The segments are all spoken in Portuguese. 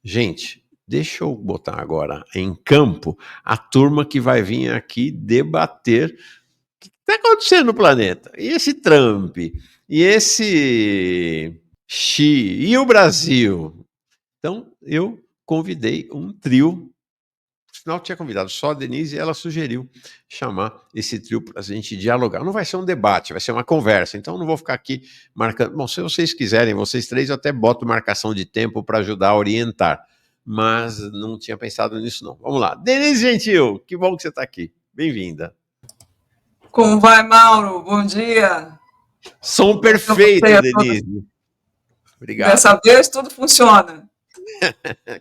Gente, deixa eu botar agora em campo a turma que vai vir aqui debater o que está acontecendo no planeta. E esse Trump, e esse Xi, e o Brasil. Então, eu convidei um trio. Afinal, tinha convidado só a Denise e ela sugeriu chamar esse trio para a gente dialogar. Não vai ser um debate, vai ser uma conversa. Então, não vou ficar aqui marcando. Bom, se vocês quiserem, vocês três, eu até boto marcação de tempo para ajudar a orientar. Mas não tinha pensado nisso, não. Vamos lá. Denise Gentil, que bom que você está aqui. Bem-vinda. Como vai, Mauro? Bom dia. Som perfeito, Denise. Obrigado. Dessa vez tudo funciona.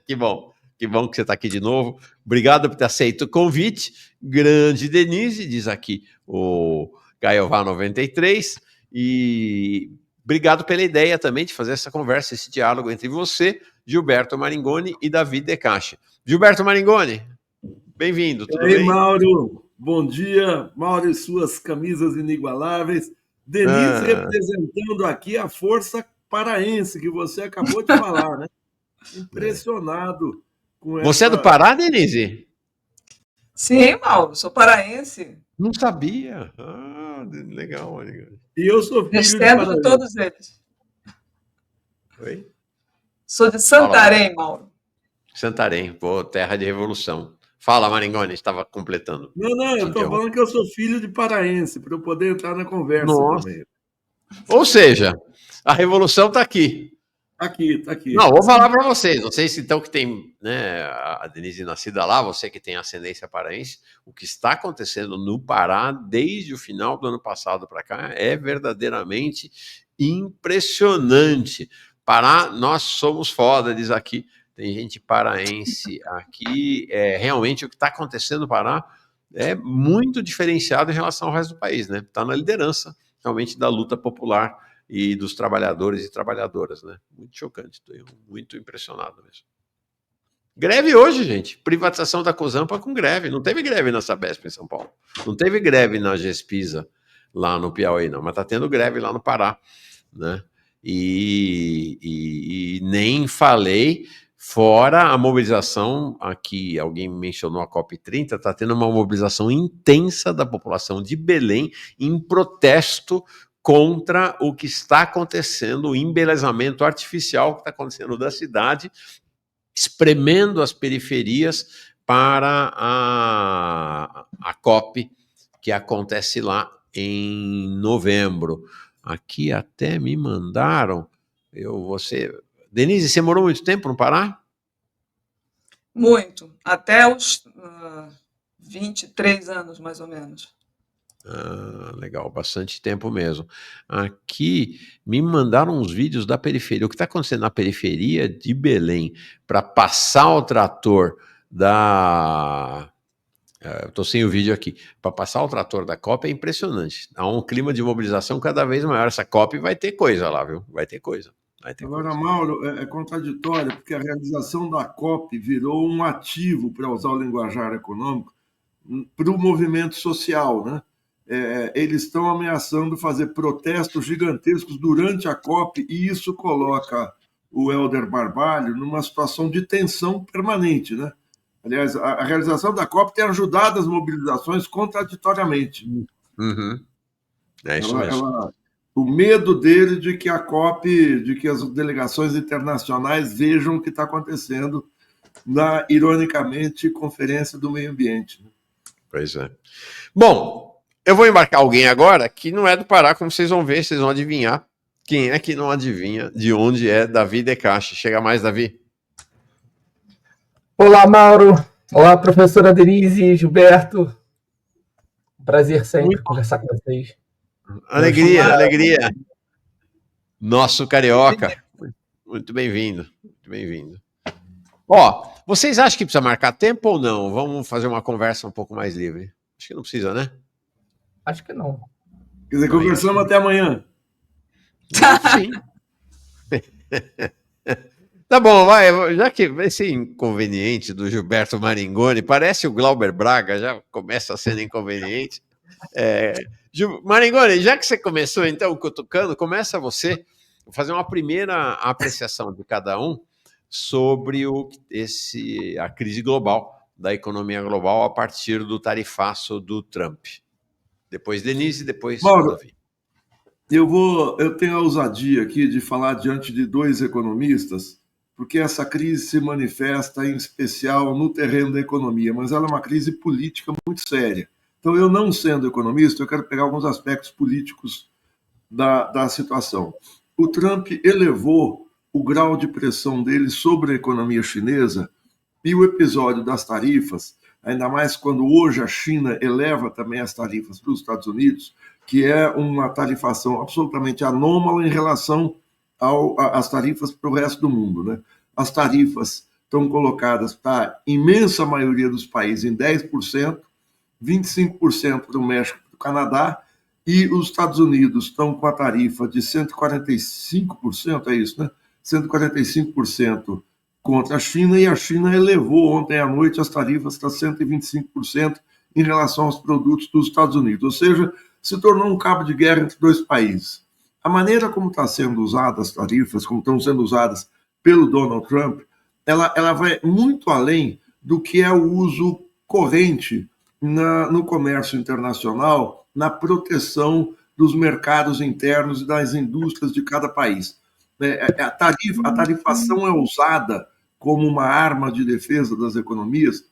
Que bom. Que bom que você está aqui de novo. Obrigado por ter aceito o convite. Grande Denise, diz aqui o Gaiová 93. E obrigado pela ideia também de fazer essa conversa, esse diálogo entre você, Gilberto Maringoni e Davi Decache. Gilberto Maringoni, bem-vindo, tudo bem? E aí, Mauro, bom dia. Mauro e suas camisas inigualáveis. Denise representando aqui a força paraense que você acabou de falar, né? Impressionado com essa... Você é do Pará, Denise? Sim, Mauro, sou paraense. Não sabia. Legal. E eu sou filho de todos eles. Oi? Sou de Santarém, Mauro. Santarém, pô, terra de revolução. Fala, Maringoni, estava completando. Não, eu estou falando que eu sou filho de paraense, para eu poder entrar na conversa também. Ou seja, a revolução está aqui. Tá aqui. Não, vou falar para vocês então que tem, né, a Denise nascida lá, você que tem ascendência paraense, o que está acontecendo no Pará desde o final do ano passado para cá é verdadeiramente impressionante. Pará, nós somos foda, diz aqui. Tem gente paraense aqui. Realmente o que está acontecendo no Pará é muito diferenciado em relação ao resto do país, né? Está na liderança realmente da luta popular e dos trabalhadores e trabalhadoras, né? Muito chocante, estou muito impressionado mesmo. Greve hoje, gente. Privatização da Cozampa com greve. Não teve greve na Sabesp em São Paulo. Não teve greve na Gespisa lá no Piauí, não. Mas está tendo greve lá no Pará, né? E nem falei, fora a mobilização, aqui alguém mencionou a COP30, está tendo uma mobilização intensa da população de Belém em protesto contra o que está acontecendo, o embelezamento artificial que está acontecendo da cidade, espremendo as periferias para a COP, que acontece lá em novembro. Aqui até me mandaram, Denise, você morou muito tempo no Pará? Muito, até os 23 anos, mais ou menos. Legal, bastante tempo mesmo. Aqui me mandaram uns vídeos da periferia. O que está acontecendo na periferia de Belém para passar o trator da. Estou sem o vídeo aqui. Para passar o trator da COP é impressionante. Há um clima de mobilização cada vez maior. Essa COP vai ter coisa lá, viu? Vai ter coisa. Agora, Mauro, é contraditório, porque a realização da COP virou um ativo, para usar o linguajar econômico, para o movimento social, né? Eles estão ameaçando fazer protestos gigantescos durante a COP e isso coloca o Helder Barbalho numa situação de tensão permanente, né? Aliás, a realização da COP tem ajudado as mobilizações contraditoriamente. Uhum. É isso mesmo. O medo dele de que a COP, de que as delegações internacionais vejam o que está acontecendo na, ironicamente, Conferência do Meio Ambiente. Pois é. Bom, eu vou embarcar alguém agora que não é do Pará, como vocês vão ver, vocês vão adivinhar. Quem é que não adivinha de onde é Davi Decache? Chega mais, Davi. Olá, Mauro. Olá, professora Denise, Gilberto. Prazer sempre conversar com vocês. Alegria. Nosso carioca. Muito bem-vindo. Ó, vocês acham que precisa marcar tempo ou não? Vamos fazer uma conversa um pouco mais livre. Acho que não precisa, né? Acho que não. Quer dizer, conversamos até amanhã. Sim. Tá bom, vai. Já que esse inconveniente do Gilberto Maringoni parece o Glauber Braga, já começa sendo inconveniente. Maringoni, já que você começou então cutucando, começa você fazer uma primeira apreciação de cada um sobre a crise global, da economia global, a partir do tarifaço do Trump. Depois Denise, depois Mauro, Davi. eu tenho a ousadia aqui de falar diante de dois economistas, porque essa crise se manifesta em especial no terreno da economia, mas ela é uma crise política muito séria. Então, eu não sendo economista, eu quero pegar alguns aspectos políticos da situação. O Trump elevou o grau de pressão dele sobre a economia chinesa e o episódio das tarifas, ainda mais quando hoje a China eleva também as tarifas para os Estados Unidos, que é uma tarifação absolutamente anômala em relação às tarifas para o resto do mundo, né? As tarifas estão colocadas para a imensa maioria dos países em 10%, 25% para o México e para o Canadá, e os Estados Unidos estão com a tarifa de 145%, é isso, né? 145% contra a China, e a China elevou ontem à noite as tarifas para 125% em relação aos produtos dos Estados Unidos. Ou seja, se tornou um cabo de guerra entre dois países. A maneira como estão sendo usadas as tarifas, como estão sendo usadas pelo Donald Trump, ela vai muito além do que é o uso corrente no comércio internacional, na proteção dos mercados internos e das indústrias de cada país. A tarifação é usada como uma arma de defesa das economias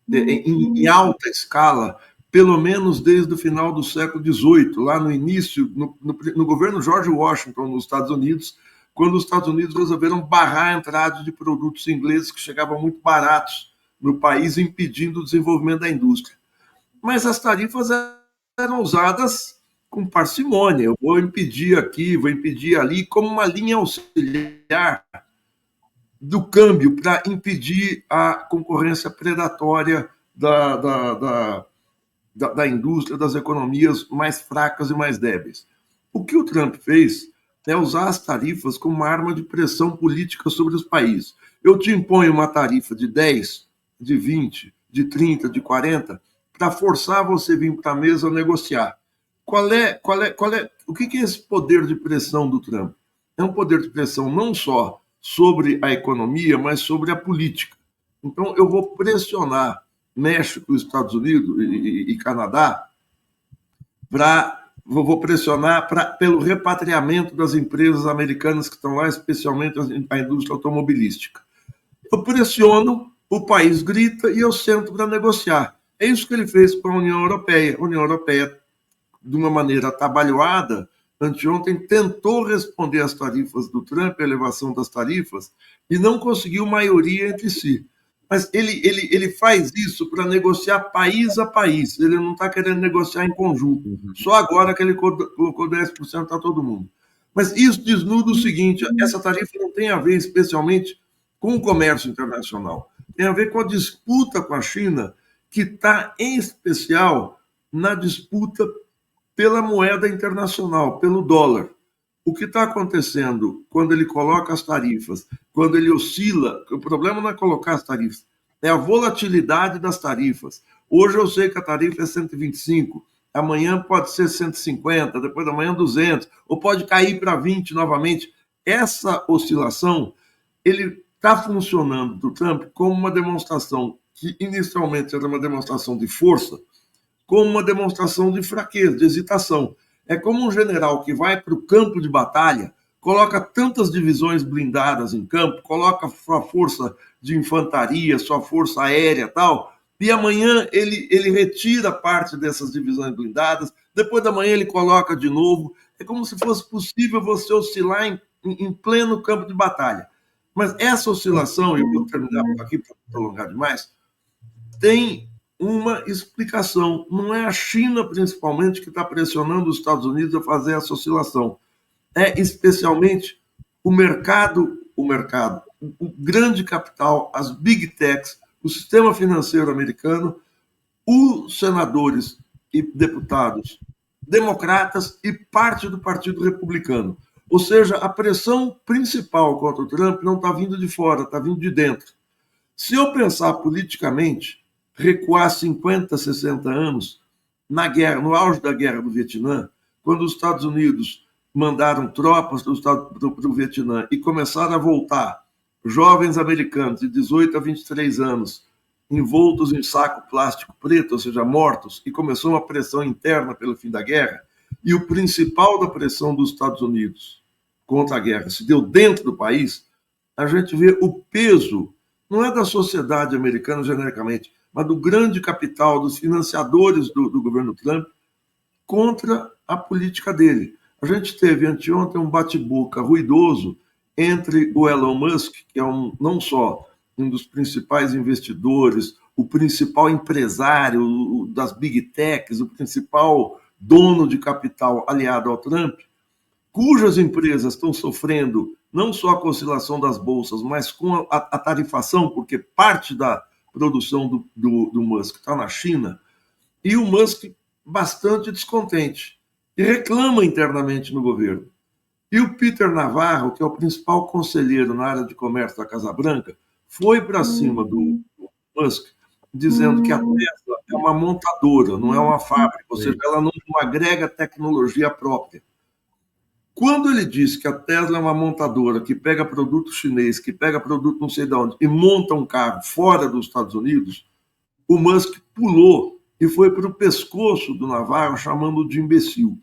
em alta escala, pelo menos desde o final do século XVIII, lá no início, no governo George Washington, nos Estados Unidos, quando os Estados Unidos resolveram barrar a entrada de produtos ingleses que chegavam muito baratos no país, impedindo o desenvolvimento da indústria. Mas as tarifas eram usadas com parcimônia. Eu vou impedir aqui, vou impedir ali, como uma linha auxiliar do câmbio para impedir a concorrência predatória da indústria, das economias mais fracas e mais débeis. O que o Trump fez é usar as tarifas como uma arma de pressão política sobre os países. Eu te imponho uma tarifa de 10, de 20, de 30, de 40, para forçar você a vir para a mesa negociar. O que é esse poder de pressão do Trump? É um poder de pressão não só sobre a economia, mas sobre a política. Então, eu vou pressionar México, Estados Unidos e Canadá vou pressionar pelo repatriamento das empresas americanas que estão lá, especialmente a indústria automobilística. Eu pressiono, o país grita e eu sento para negociar. É isso que ele fez com a União Europeia. A União Europeia, de uma maneira atabalhoada, anteontem tentou responder às tarifas do Trump, a elevação das tarifas, e não conseguiu maioria entre si. Mas ele faz isso para negociar país a país. Ele não está querendo negociar em conjunto. Só agora que ele colocou 10% para todo mundo. Mas isso desnuda o seguinte: essa tarifa não tem a ver especialmente com o comércio internacional. Tem a ver com a disputa com a China, que está, em especial, na disputa pela moeda internacional, pelo dólar. O que está acontecendo quando ele coloca as tarifas, quando ele oscila, o problema não é colocar as tarifas, é a volatilidade das tarifas. Hoje eu sei que a tarifa é 125, amanhã pode ser 150, depois da manhã 200, ou pode cair para 20 novamente. Essa oscilação, ele está funcionando do Trump como uma demonstração que inicialmente era uma demonstração de força, como uma demonstração de fraqueza, de hesitação. É como um general que vai para o campo de batalha, coloca tantas divisões blindadas em campo, coloca sua força de infantaria, sua força aérea e tal, e amanhã ele retira parte dessas divisões blindadas, depois da manhã ele coloca de novo. É como se fosse possível você oscilar em pleno campo de batalha. Mas essa oscilação, e eu vou terminar aqui para não prolongar demais, tem uma explicação. Não é a China, principalmente, que está pressionando os Estados Unidos a fazer essa oscilação. É especialmente o mercado, o grande capital, as big techs, o sistema financeiro americano, os senadores e deputados democratas e parte do Partido Republicano. Ou seja, a pressão principal contra o Trump não está vindo de fora, está vindo de dentro. Se eu pensar politicamente, recuar 50, 60 anos, na guerra, no auge da guerra do Vietnã, quando os Estados Unidos mandaram tropas para o Vietnã e começaram a voltar jovens americanos de 18 a 23 anos, envoltos em saco plástico preto, ou seja, mortos, e começou uma pressão interna pelo fim da guerra, e o principal da pressão dos Estados Unidos contra a guerra se deu dentro do país, a gente vê o peso, não é da sociedade americana genericamente, mas do grande capital, dos financiadores do governo Trump, contra a política dele. A gente teve anteontem um bate-boca ruidoso entre o Elon Musk, que é não só um dos principais investidores, o principal empresário das big techs, o principal dono de capital aliado ao Trump, cujas empresas estão sofrendo não só com a oscilação das bolsas, mas com a tarifação, porque parte da produção do Musk está na China, e o Musk bastante descontente, e reclama internamente no governo. E o Peter Navarro, que é o principal conselheiro na área de comércio da Casa Branca, foi para cima do Musk, dizendo que a Tesla é uma montadora, não é uma fábrica, ou seja, ela não agrega tecnologia própria. Quando ele disse que a Tesla é uma montadora que pega produto chinês, que pega produto não sei de onde, e monta um carro fora dos Estados Unidos, o Musk pulou e foi para o pescoço do Navarro, chamando-o de imbecil.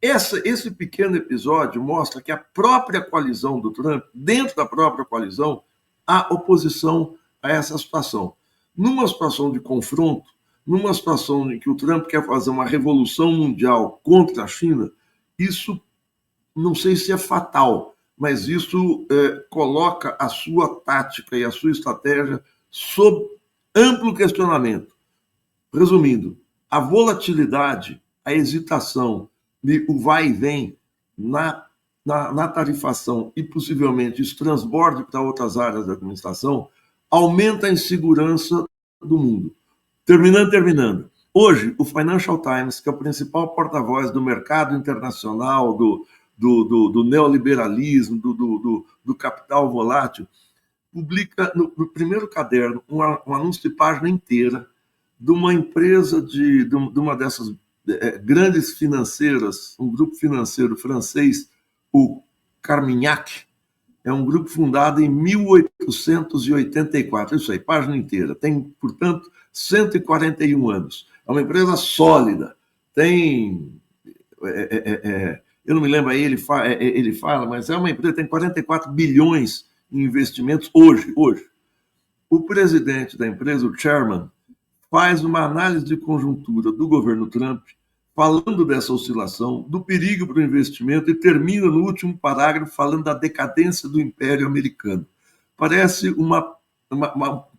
Esse pequeno episódio mostra que a própria coalizão do Trump, dentro da própria coalizão, há oposição a essa situação. Numa situação de confronto, numa situação em que o Trump quer fazer uma revolução mundial contra a China, isso não sei se é fatal, mas isso coloca a sua tática e a sua estratégia sob amplo questionamento. Resumindo, a volatilidade, a hesitação, o vai e vem na tarifação e possivelmente isso transborde para outras áreas da administração, aumenta a insegurança do mundo. Terminando. Hoje, o Financial Times, que é o principal porta-voz do mercado internacional, do neoliberalismo, do capital volátil, publica no primeiro caderno um anúncio de página inteira de uma empresa, de uma dessas grandes financeiras, um grupo financeiro francês, o Carmignac, é um grupo fundado em 1884, isso aí, página inteira, tem, portanto, 141 anos. É uma empresa sólida, tem... eu não me lembro aí, ele fala, mas é uma empresa que tem 44 bilhões em investimentos hoje. O presidente da empresa, o chairman, faz uma análise de conjuntura do governo Trump, falando dessa oscilação, do perigo para o investimento, e termina no último parágrafo falando da decadência do Império Americano. Parece uma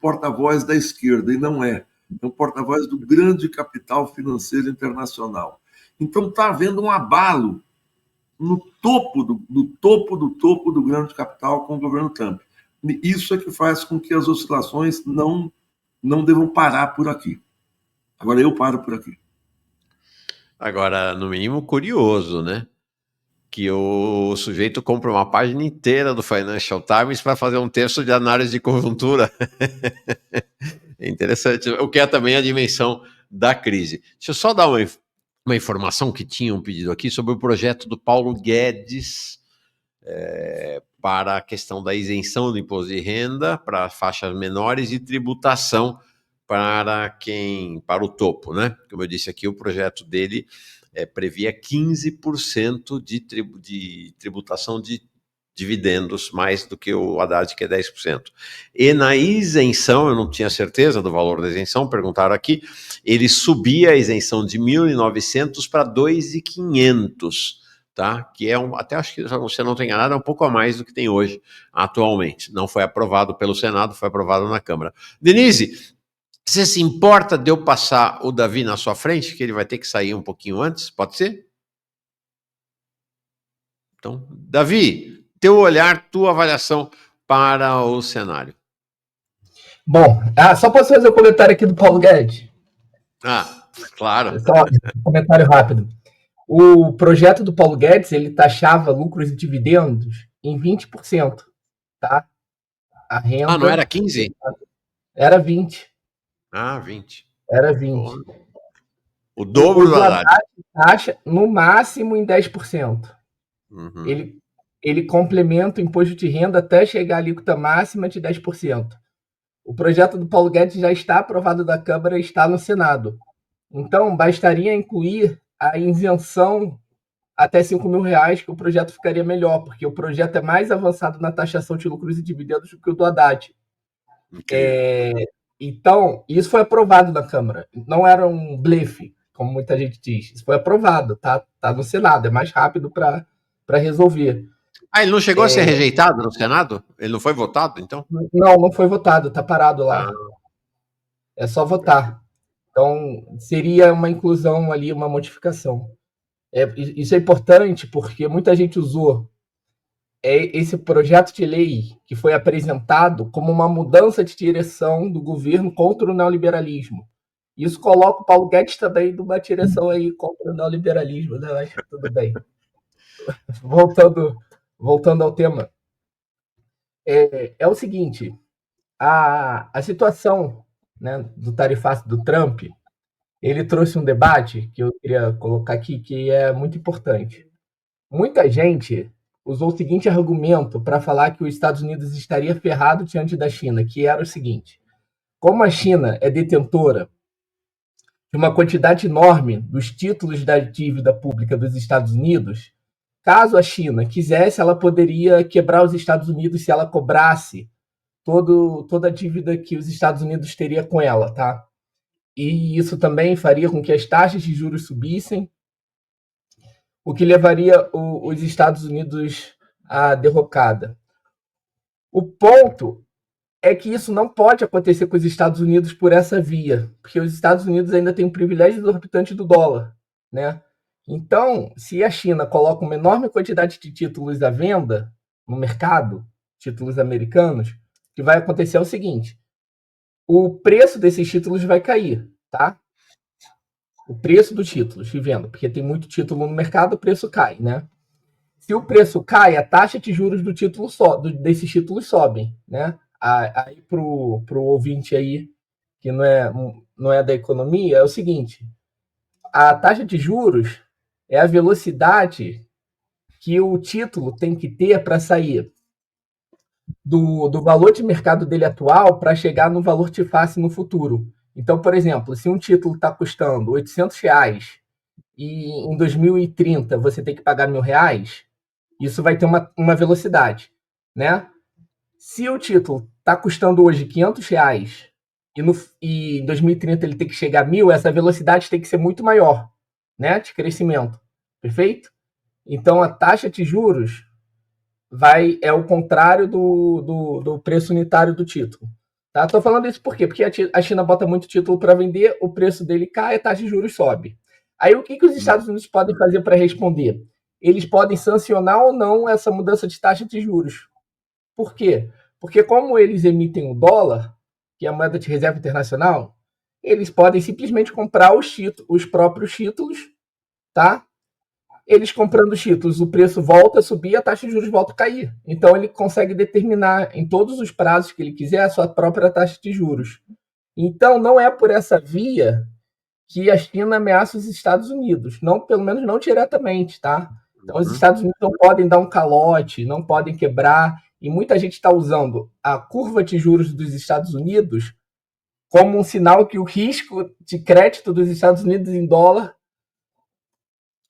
porta-voz da esquerda, e não é. É um porta-voz do grande capital financeiro internacional. Então está havendo um abalo no topo do grande capital com o governo Trump. Isso é que faz com que as oscilações não devam parar por aqui. Agora eu paro por aqui. Agora, no mínimo, curioso, né? Que o sujeito compra uma página inteira do Financial Times para fazer um texto de análise de conjuntura. É interessante, o que é também a dimensão da crise. Deixa eu só dar uma informação que tinham pedido aqui sobre o projeto do Paulo Guedes para a questão da isenção do imposto de renda para faixas menores e tributação para o topo, né? Como eu disse aqui, o projeto dele previa 15% de tributação de dividendos, mais do que o Haddad, que é 10%. E na isenção, eu não tinha certeza do valor da isenção, perguntaram aqui, ele subia a isenção de 1.900 para 2.500, tá? Que é até acho que, se você não tem enganado, é um pouco a mais do que tem hoje, atualmente. Não foi aprovado pelo Senado, foi aprovado na Câmara. Denise, você se importa de eu passar o Davi na sua frente, que ele vai ter que sair um pouquinho antes? Pode ser? Então, Davi, teu olhar, tua avaliação para o cenário. Bom, só posso fazer um comentário aqui do Paulo Guedes? Claro. Só um comentário rápido. O projeto do Paulo Guedes, ele taxava lucros e dividendos em 20%, tá? A renda... não era 15%? Era 20%. 20%. Era 20%. O dobro do Haddad. Taxa no máximo em 10%. Uhum. ele complementa o imposto de renda até chegar à alíquota máxima de 10%. O projeto do Paulo Guedes já está aprovado da Câmara e está no Senado. Então, bastaria incluir a isenção até R$ 5.000, que o projeto ficaria melhor, porque o projeto é mais avançado na taxação de lucros e dividendos do que o do Haddad. Então, isso foi aprovado na Câmara. Não era um blefe, como muita gente diz. Isso foi aprovado, tá no Senado. É mais rápido para resolver. Ele não chegou a ser rejeitado no Senado? Ele não foi votado, então? Não foi votado, está parado lá. É só votar. Então, seria uma inclusão ali, uma modificação. Isso é importante porque muita gente usou esse projeto de lei que foi apresentado como uma mudança de direção do governo contra o neoliberalismo. Isso coloca o Paulo Guedes também numa direção aí contra o neoliberalismo, né? Mas tudo bem. Voltando ao tema. É o seguinte, a situação, né, do tarifaço do Trump, ele trouxe um debate que eu queria colocar aqui, que é muito importante. Muita gente usou o seguinte argumento para falar que os Estados Unidos estaria ferrado diante da China, que era o seguinte: como a China é detentora de uma quantidade enorme dos títulos da dívida pública dos Estados Unidos, caso a China quisesse, ela poderia quebrar os Estados Unidos se ela cobrasse toda a dívida que os Estados Unidos teria com ela, tá? E isso também faria com que as taxas de juros subissem, o que levaria os Estados Unidos à derrocada. O ponto é que isso não pode acontecer com os Estados Unidos por essa via, porque os Estados Unidos ainda têm um privilégio exorbitante do dólar, né? Então, se a China coloca uma enorme quantidade de títulos à venda no mercado, títulos americanos, o que vai acontecer é o seguinte: o preço desses títulos vai cair, tá? O preço dos títulos de venda, porque tem muito título no mercado, o preço cai, né? Se o preço cai, a taxa de juros do título desses títulos sobem, né? Aí pro ouvinte aí que não é da economia, é o seguinte: a taxa de juros é a velocidade que o título tem que ter para sair do valor de mercado dele atual para chegar no valor de face no futuro. Então, por exemplo, se um título está custando R$ 800 e em 2030 você tem que pagar R$ 1.000, isso vai ter uma velocidade, né? Se o título está custando hoje R$ 500 e em 2030 ele tem que chegar a 1.000, essa velocidade tem que ser muito maior, né? De crescimento, perfeito? Então, a taxa de juros é o contrário do preço unitário do título. Tá? Estou falando isso por quê? Porque a China bota muito título para vender, o preço dele cai, a taxa de juros sobe. Aí o que os Estados Unidos podem fazer para responder? Eles podem sancionar ou não essa mudança de taxa de juros. Por quê? Porque como eles emitem o dólar, que é a moeda de reserva internacional, eles podem simplesmente comprar os próprios títulos, tá? Eles comprando os títulos, o preço volta a subir, a taxa de juros volta a cair. Então ele consegue determinar em todos os prazos que ele quiser a sua própria taxa de juros. Então não é por essa via que a China ameaça os Estados Unidos, não, pelo menos não diretamente, tá? Então os Estados Unidos não podem dar um calote, não podem quebrar, e muita gente está usando a curva de juros dos Estados Unidos como um sinal que o risco de crédito dos Estados Unidos em dólar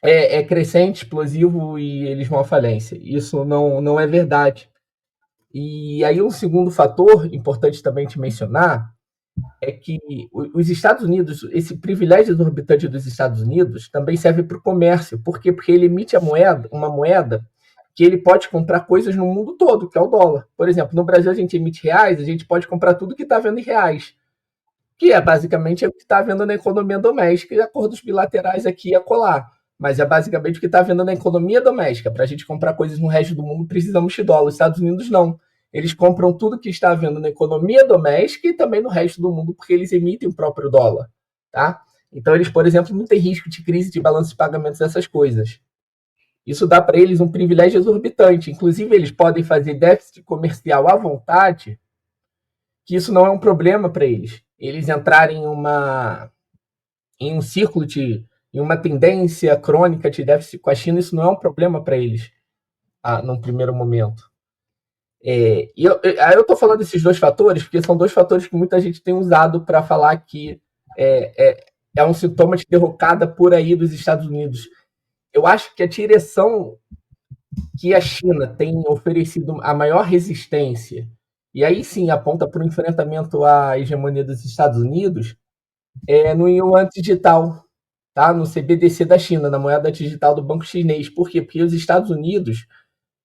é crescente, explosivo e eles vão à falência. Isso não é verdade. E aí um segundo fator importante também te mencionar é que os Estados Unidos, esse privilégio exorbitante dos Estados Unidos também serve para o comércio. Por quê? Porque ele emite uma moeda que ele pode comprar coisas no mundo todo, que é o dólar. Por exemplo, no Brasil a gente emite reais, a gente pode comprar tudo que está vendo em reais, que é basicamente o que está vendo na economia doméstica e acordos bilaterais aqui e acolá. Mas é basicamente o que está vendo na economia doméstica. Para a gente comprar coisas no resto do mundo, precisamos de dólar. Os Estados Unidos não. Eles compram tudo que está vendo na economia doméstica e também no resto do mundo, porque eles emitem o próprio dólar. Tá? Então, eles, por exemplo, não têm risco de crise de balanço de pagamentos, essas coisas. Isso dá para eles um privilégio exorbitante. Inclusive, eles podem fazer déficit comercial à vontade, que isso não é um problema para eles. Eles entrarem em um círculo em uma tendência crônica de déficit com a China, isso não é um problema para eles. num primeiro momento. E eu estou falando desses dois fatores porque são dois fatores que muita gente tem usado para falar que é um sintoma de derrocada por aí dos Estados Unidos. Eu acho que a direção que a China tem oferecido a maior resistência, e aí sim aponta para o enfrentamento à hegemonia dos Estados Unidos, no yuan digital, tá? No CBDC da China, na moeda digital do Banco Chinês. Por quê? Porque os Estados Unidos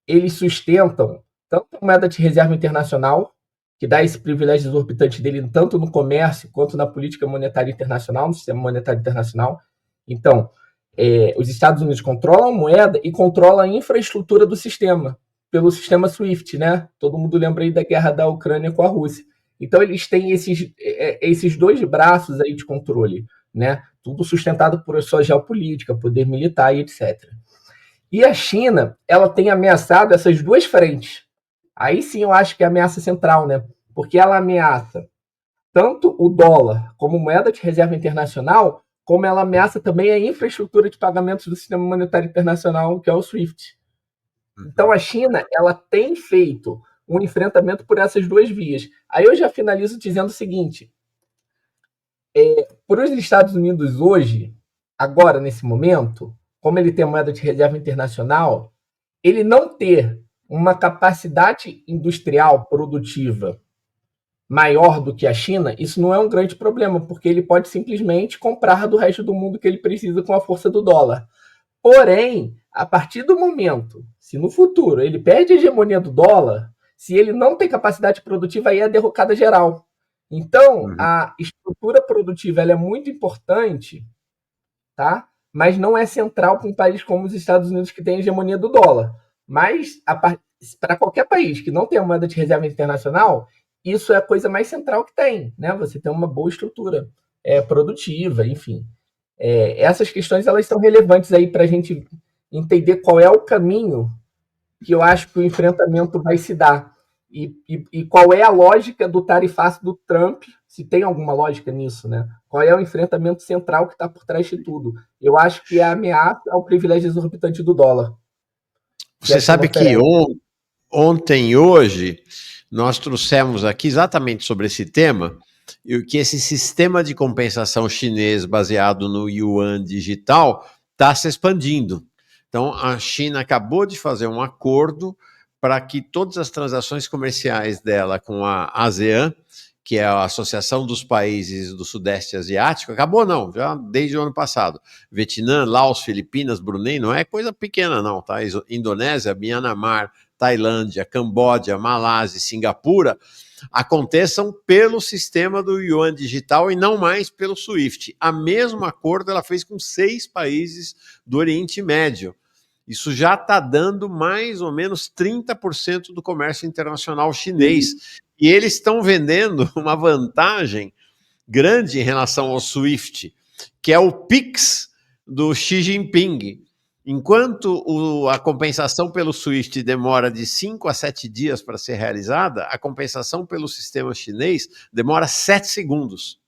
eles sustentam tanto a moeda de reserva internacional, que dá esse privilégio exorbitante dele tanto no comércio quanto na política monetária internacional, no sistema monetário internacional. Então, os Estados Unidos controlam a moeda e controlam a infraestrutura do sistema, pelo sistema SWIFT, né? Todo mundo lembra aí da guerra da Ucrânia com a Rússia. Então, eles têm esses dois braços aí de controle, né? Tudo sustentado por sua geopolítica, poder militar e etc. E a China, ela tem ameaçado essas duas frentes. Aí sim eu acho que é a ameaça central, né? Porque ela ameaça tanto o dólar como moeda de reserva internacional, como ela ameaça também a infraestrutura de pagamentos do sistema monetário internacional, que é o SWIFT. Então a China, ela tem feito um enfrentamento por essas duas vias. Aí eu já finalizo dizendo o seguinte: para os Estados Unidos hoje, agora nesse momento, como ele tem a moeda de reserva internacional, ele não ter uma capacidade industrial produtiva maior do que a China, isso não é um grande problema, porque ele pode simplesmente comprar do resto do mundo que ele precisa com a força do dólar. Porém, a partir do momento, se no futuro ele perde a hegemonia do dólar, se ele não tem capacidade produtiva, aí é a derrocada geral. Então, a estrutura produtiva ela é muito importante, tá? Mas não é central para um país como os Estados Unidos, que tem a hegemonia do dólar. Mas, para qualquer país que não tem a moeda de reserva internacional, isso é a coisa mais central que tem, né? Você tem uma boa estrutura produtiva, enfim. Essas questões elas são relevantes aí para a gente entender qual é o caminho que eu acho que o enfrentamento vai se dar. E qual é a lógica do tarifaço do Trump, se tem alguma lógica nisso, né? Qual é o enfrentamento central que está por trás de tudo? Eu acho que é a ameaça ao privilégio exorbitante do dólar. Você sabe que ontem e hoje nós trouxemos aqui exatamente sobre esse tema, e que esse sistema de compensação chinês baseado no yuan digital está se expandindo. Então, a China acabou de fazer um acordo para que todas as transações comerciais dela com a ASEAN, que é a Associação dos Países do Sudeste Asiático, acabou não, já desde o ano passado. Vietnã, Laos, Filipinas, Brunei, não é coisa pequena não, tá? Indonésia, Myanmar, Tailândia, Camboja, Malásia e Singapura aconteçam pelo sistema do yuan digital e não mais pelo SWIFT. A mesmo acordo ela fez com 6 países do Oriente Médio. Isso já está dando mais ou menos 30% do comércio internacional chinês. E eles estão vendendo uma vantagem grande em relação ao SWIFT, que é o PIX do Xi Jinping. Enquanto a compensação pelo SWIFT demora de 5 a 7 dias para ser realizada, a compensação pelo sistema chinês demora 7 segundos.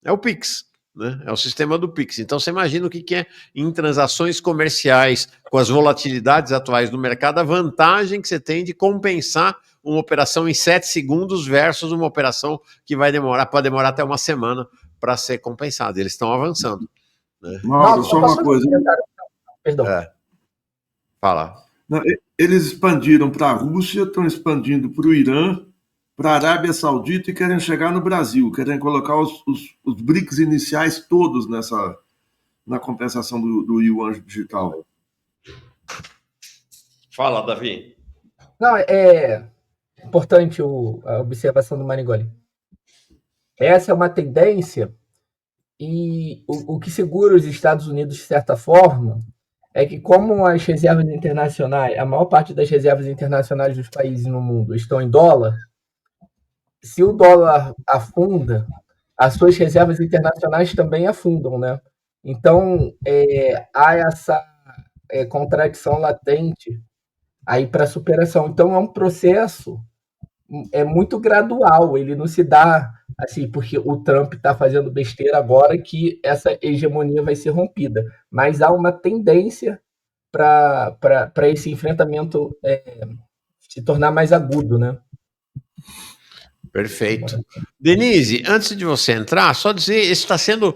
É o PIX, né? É o sistema do PIX. Então você imagina o que é em transações comerciais, com as volatilidades atuais do mercado, a vantagem que você tem de compensar uma operação em 7 segundos versus uma operação que pode demorar até uma semana para ser compensada. Eles estão avançando. Né? Mauro, só uma coisa. Perdão. Fala. Não, eles expandiram para a Rússia, estão expandindo para o Irã, para a Arábia Saudita e querem chegar no Brasil, querem colocar os BRICS iniciais todos na compensação do yuan digital. Fala, Davi. Não, é importante a observação do Marigoli. Essa é uma tendência e o que segura os Estados Unidos, de certa forma, é que como as reservas internacionais, a maior parte das reservas internacionais dos países no mundo estão em dólar, se o dólar afunda, as suas reservas internacionais também afundam, né? Então, há essa contradição latente aí para superação. Então, é um processo muito gradual, ele não se dá assim, porque o Trump está fazendo besteira agora que essa hegemonia vai ser rompida. Mas há uma tendência para esse enfrentamento se tornar mais agudo, né? Perfeito. Denise, antes de você entrar, só dizer, está sendo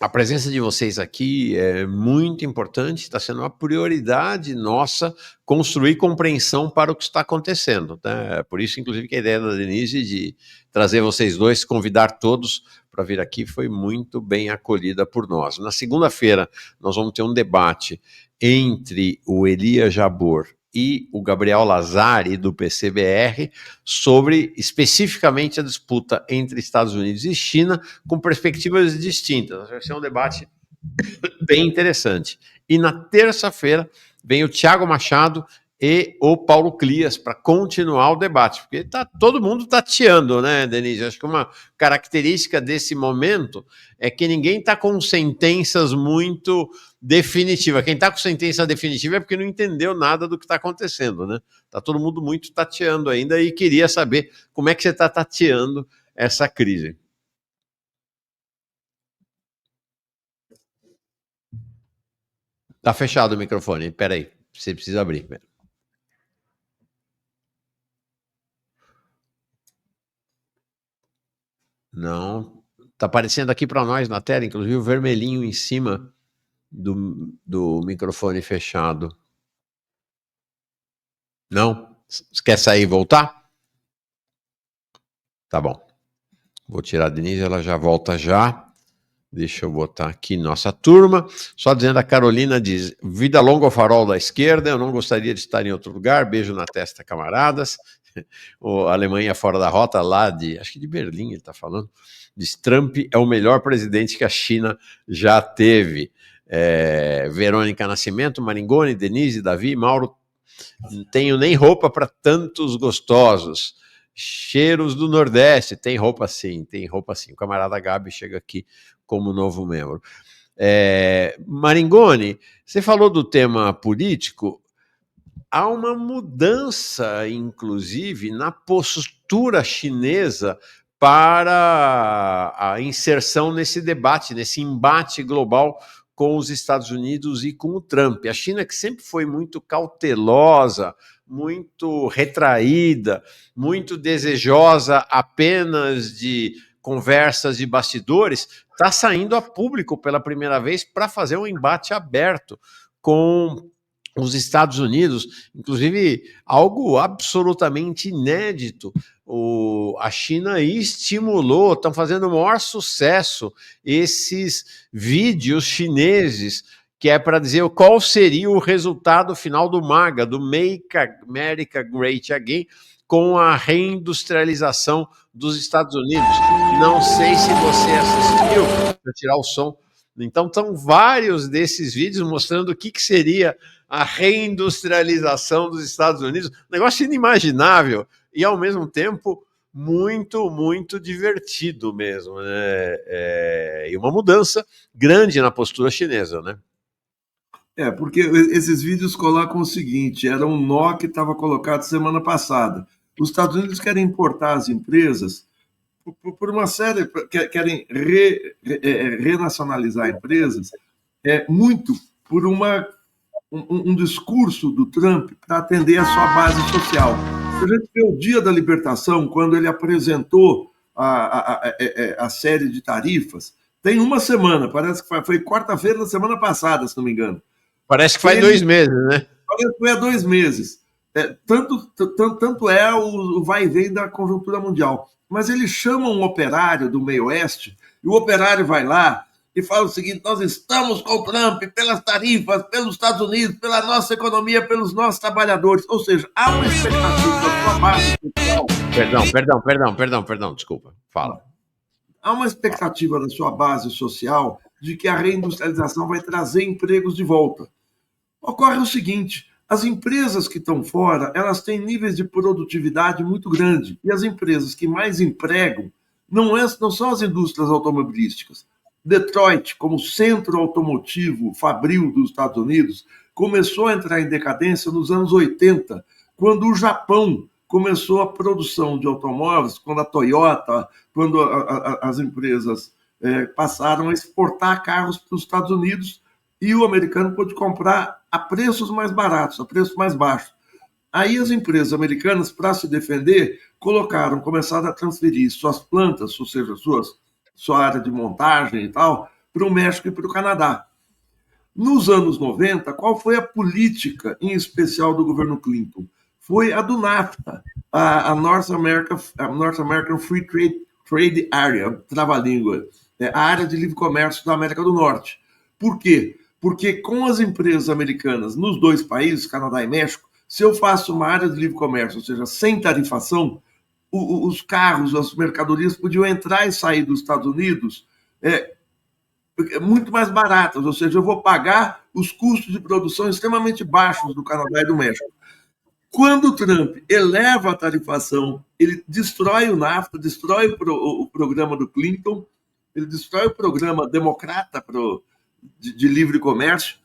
a presença de vocês aqui é muito importante, está sendo uma prioridade nossa construir compreensão para o que está acontecendo. Né? Por isso, inclusive, que a ideia da Denise de trazer vocês dois, convidar todos para vir aqui, foi muito bem acolhida por nós. Na segunda-feira, nós vamos ter um debate entre o Elias Jabbour e o Gabriel Lazari, do PCBR, sobre especificamente a disputa entre Estados Unidos e China, com perspectivas distintas. Vai ser um debate bem interessante. E na terça-feira vem o Thiago Machado e o Paulo Clias para continuar o debate, porque todo mundo tateando, né, Denise? Acho que uma característica desse momento é que ninguém está com sentenças muito definitivas. Quem está com sentença definitiva é porque não entendeu nada do que está acontecendo, né? Está todo mundo muito tateando ainda e queria saber como é que você está tateando essa crise. Está fechado o microfone, espera aí, você precisa abrir. Não, tá aparecendo aqui para nós na tela, inclusive o vermelhinho em cima do microfone fechado. Não? Você quer sair e voltar? Tá bom. Vou tirar a Denise, ela já volta já. Deixa eu botar aqui nossa turma. Só dizendo, a Carolina diz: vida longa ao farol da esquerda, eu não gostaria de estar em outro lugar, beijo na testa, camaradas. A Alemanha fora da rota, lá acho que de Berlim ele está falando, diz: Trump é o melhor presidente que a China já teve. Verônica Nascimento, Maringoni, Denise, Davi, Mauro, não tenho nem roupa para tantos gostosos. Cheiros do Nordeste, tem roupa sim, tem roupa sim. O camarada Gabi chega aqui como novo membro. Maringoni, você falou do tema político. Há uma mudança, inclusive, na postura chinesa para a inserção nesse debate, nesse embate global com os Estados Unidos e com o Trump. A China, que sempre foi muito cautelosa, muito retraída, muito desejosa apenas de conversas de bastidores, está saindo a público pela primeira vez para fazer um embate aberto com os Estados Unidos, inclusive algo absolutamente inédito. A China estimulou, estão fazendo o maior sucesso esses vídeos chineses, que é para dizer qual seria o resultado final do MAGA, do Make America Great Again, com a reindustrialização dos Estados Unidos. Não sei se você assistiu, para tirar o som. Então, são vários desses vídeos mostrando o que seria a reindustrialização dos Estados Unidos. Um negócio inimaginável e, ao mesmo tempo, muito, muito divertido mesmo, né? E uma mudança grande na postura chinesa, né? Porque esses vídeos colocam o seguinte: era um nó que estava colocado semana passada. Os Estados Unidos querem importar as empresas por uma série, querem renacionalizar empresas, muito por um discurso do Trump para atender a sua base social. A gente vê o Dia da Libertação, quando ele apresentou a série de tarifas, tem uma semana, parece que foi quarta-feira da semana passada, se não me engano. Parece que faz 2 meses, né? Parece que foi há 2 meses. Tanto é o vai e vem da conjuntura mundial. Mas eles chamam um operário do meio oeste, e o operário vai lá e fala o seguinte: nós estamos com o Trump pelas tarifas, pelos Estados Unidos, pela nossa economia, pelos nossos trabalhadores. Ou seja, há uma expectativa da sua base social. Perdão, desculpa. Fala. Há uma expectativa da sua base social de que a reindustrialização vai trazer empregos de volta. Ocorre o seguinte: as empresas que estão fora, elas têm níveis de produtividade muito grandes. E as empresas que mais empregam não são as indústrias automobilísticas. Detroit, como centro automotivo fabril dos Estados Unidos, começou a entrar em decadência nos anos 80, quando o Japão começou a produção de automóveis, quando a Toyota, quando as empresas passaram a exportar carros para os Estados Unidos, e o americano pôde comprar a preços mais baratos, a preços mais baixos. Aí as empresas americanas, para se defender, começaram a transferir suas plantas, ou seja, sua área de montagem e tal, para o México e para o Canadá. Nos anos 90, qual foi a política, em especial do governo Clinton? Foi a do NAFTA, a North American Free Trade Area, trava-língua, a área de livre comércio da América do Norte. Por quê? Porque com as empresas americanas nos dois países, Canadá e México, se eu faço uma área de livre comércio, ou seja, sem tarifação, os carros, as mercadorias podiam entrar e sair dos Estados Unidos muito mais baratas, ou seja, eu vou pagar os custos de produção extremamente baixos do Canadá e do México. Quando o Trump eleva a tarifação, ele destrói o NAFTA, destrói o programa do Clinton, ele destrói o programa democrata de livre comércio,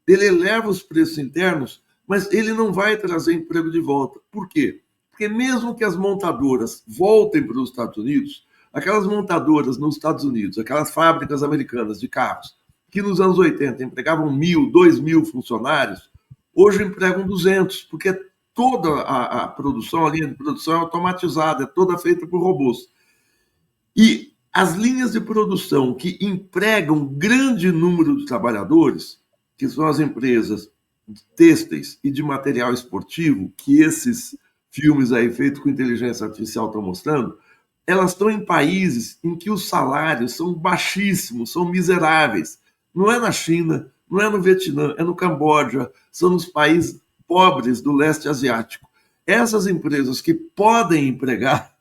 ele eleva os preços internos, mas ele não vai trazer emprego de volta. Por quê? Porque mesmo que as montadoras voltem para os Estados Unidos, aquelas montadoras nos Estados Unidos, aquelas fábricas americanas de carros, que nos anos 80 empregavam 1.000, 2.000 funcionários, hoje empregam 200, porque toda a produção, a linha de produção é automatizada, é toda feita por robôs. E as linhas de produção que empregam grande número de trabalhadores, que são as empresas têxteis e de material esportivo, que esses filmes aí feitos com inteligência artificial estão mostrando, elas estão em países em que os salários são baixíssimos, são miseráveis. Não é na China, não é no Vietnã, é no Camboja, são nos países pobres do leste asiático. Essas empresas que podem empregar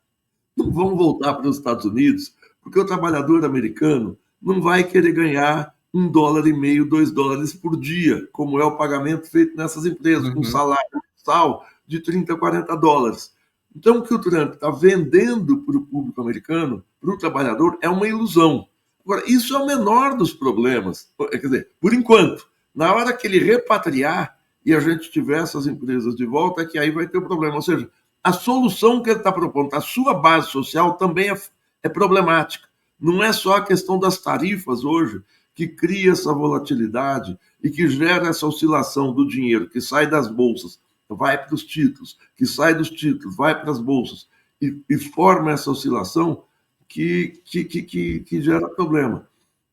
não vão voltar para os Estados Unidos, porque o trabalhador americano não vai querer ganhar $1,50, $2 por dia, como é o pagamento feito nessas empresas, com salário mensal de $30, $40. Então, o que o Trump está vendendo para o público americano, para o trabalhador, é uma ilusão. Agora, isso é o menor dos problemas. Quer dizer, por enquanto, na hora que ele repatriar e a gente tiver essas empresas de volta, é que aí vai ter o problema. Ou seja, a solução que ele está propondo, a sua base social também é problemática. Não é só a questão das tarifas hoje que cria essa volatilidade e que gera essa oscilação do dinheiro que sai das bolsas, vai para os títulos, que sai dos títulos, vai para as bolsas e forma essa oscilação que gera problema.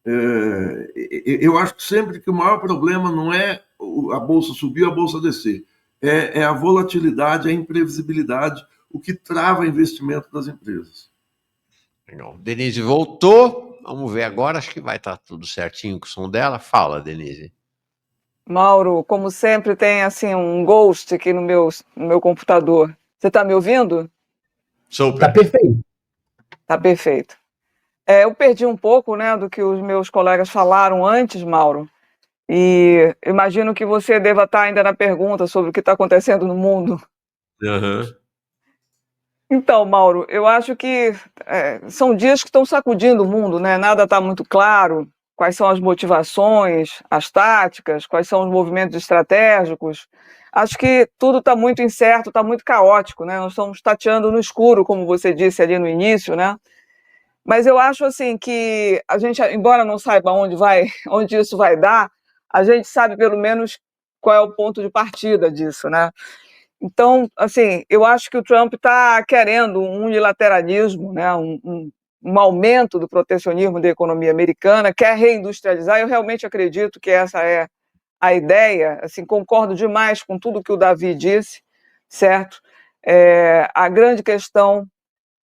Eu acho que sempre que o maior problema não é a bolsa subir, a bolsa descer, é a volatilidade, a imprevisibilidade, o que trava o investimento das empresas. Legal. Denise voltou, vamos ver agora, acho que vai estar tudo certinho com o som dela. Fala, Denise. Mauro, como sempre, tem assim um ghost aqui no meu computador. Você está me ouvindo? Super. Tá perfeito. Tá perfeito. Eu perdi um pouco, né, do que os meus colegas falaram antes, Mauro, e imagino que você deva estar ainda na pergunta sobre o que está acontecendo no mundo. Uhum. Então, Mauro, eu acho que são dias que estão sacudindo o mundo, né? Nada está muito claro. Quais são as motivações, as táticas, quais são os movimentos estratégicos. Acho que tudo está muito incerto, está muito caótico, né? Nós estamos tateando no escuro, como você disse ali no início, né? Mas eu acho assim que a gente, embora não saiba onde isso vai dar, a gente sabe pelo menos qual é o ponto de partida disso, né? Então, assim, eu acho que o Trump está querendo um unilateralismo, né? Um aumento do protecionismo da economia americana, quer reindustrializar. Eu realmente acredito que essa é a ideia. Assim, concordo demais com tudo que o Davi disse, certo? A grande questão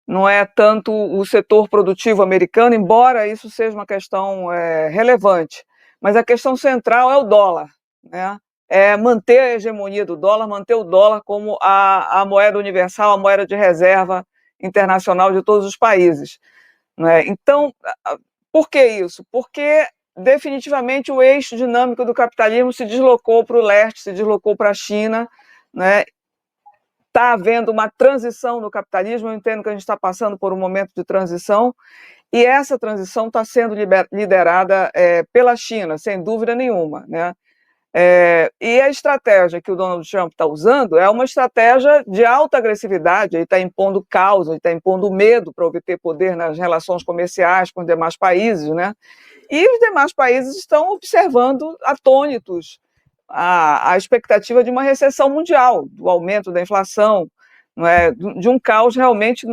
não é tanto o setor produtivo americano, embora isso seja uma questão relevante, mas a questão central é o dólar, né? É manter a hegemonia do dólar, manter o dólar como a moeda universal, a moeda de reserva internacional de todos os países, né? Então, por que isso? Porque definitivamente o eixo dinâmico do capitalismo se deslocou para o leste, se deslocou para a China, né? Está havendo uma transição no capitalismo, eu entendo que a gente está passando por um momento de transição, e essa transição está sendo liderada pela China, sem dúvida nenhuma, né? E a estratégia que o Donald Trump está usando é uma estratégia de alta agressividade, ele está impondo caos, ele está impondo medo para obter poder nas relações comerciais com os demais países, né? E os demais países estão observando atônitos a expectativa de uma recessão mundial, do aumento da inflação, não é? De um caos realmente.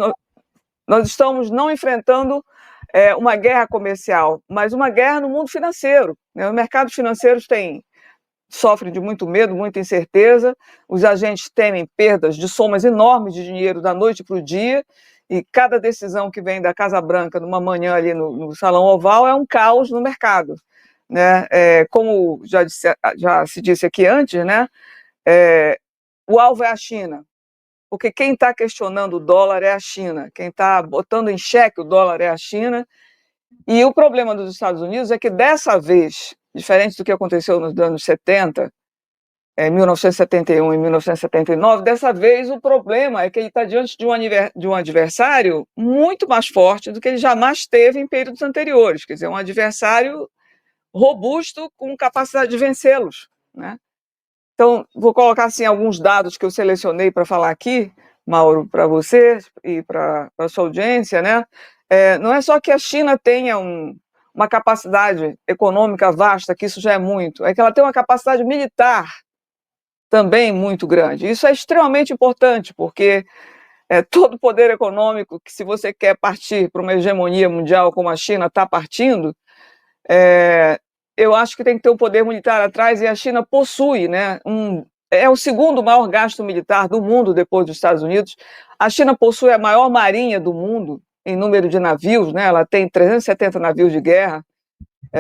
Nós estamos não enfrentando uma guerra comercial, mas uma guerra no mundo financeiro, né? Os mercados financeiros sofrem de muito medo, muita incerteza, os agentes temem perdas de somas enormes de dinheiro da noite para o dia, e cada decisão que vem da Casa Branca numa manhã ali no Salão Oval é um caos no mercado, né? Como já se disse aqui antes, né? O alvo é a China, porque quem está questionando o dólar é a China, quem está botando em xeque o dólar é a China, e o problema dos Estados Unidos é que dessa vez, diferente do que aconteceu nos anos 70, 1971 e 1979, dessa vez o problema é que ele está diante de um adversário muito mais forte do que ele jamais teve em períodos anteriores, quer dizer, um adversário robusto com capacidade de vencê-los, né? Então, vou colocar assim, alguns dados que eu selecionei para falar aqui, Mauro, para você e para a sua audiência, né? Não é só que a China tenha uma capacidade econômica vasta, que isso já é muito, é que ela tem uma capacidade militar também muito grande. Isso é extremamente importante, porque todo o poder econômico que, se você quer partir para uma hegemonia mundial como a China está partindo, eu acho que tem que ter um poder militar atrás, e a China possui, né, é o segundo maior gasto militar do mundo depois dos Estados Unidos. A China possui a maior marinha do mundo em número de navios, né, ela tem 370 navios de guerra,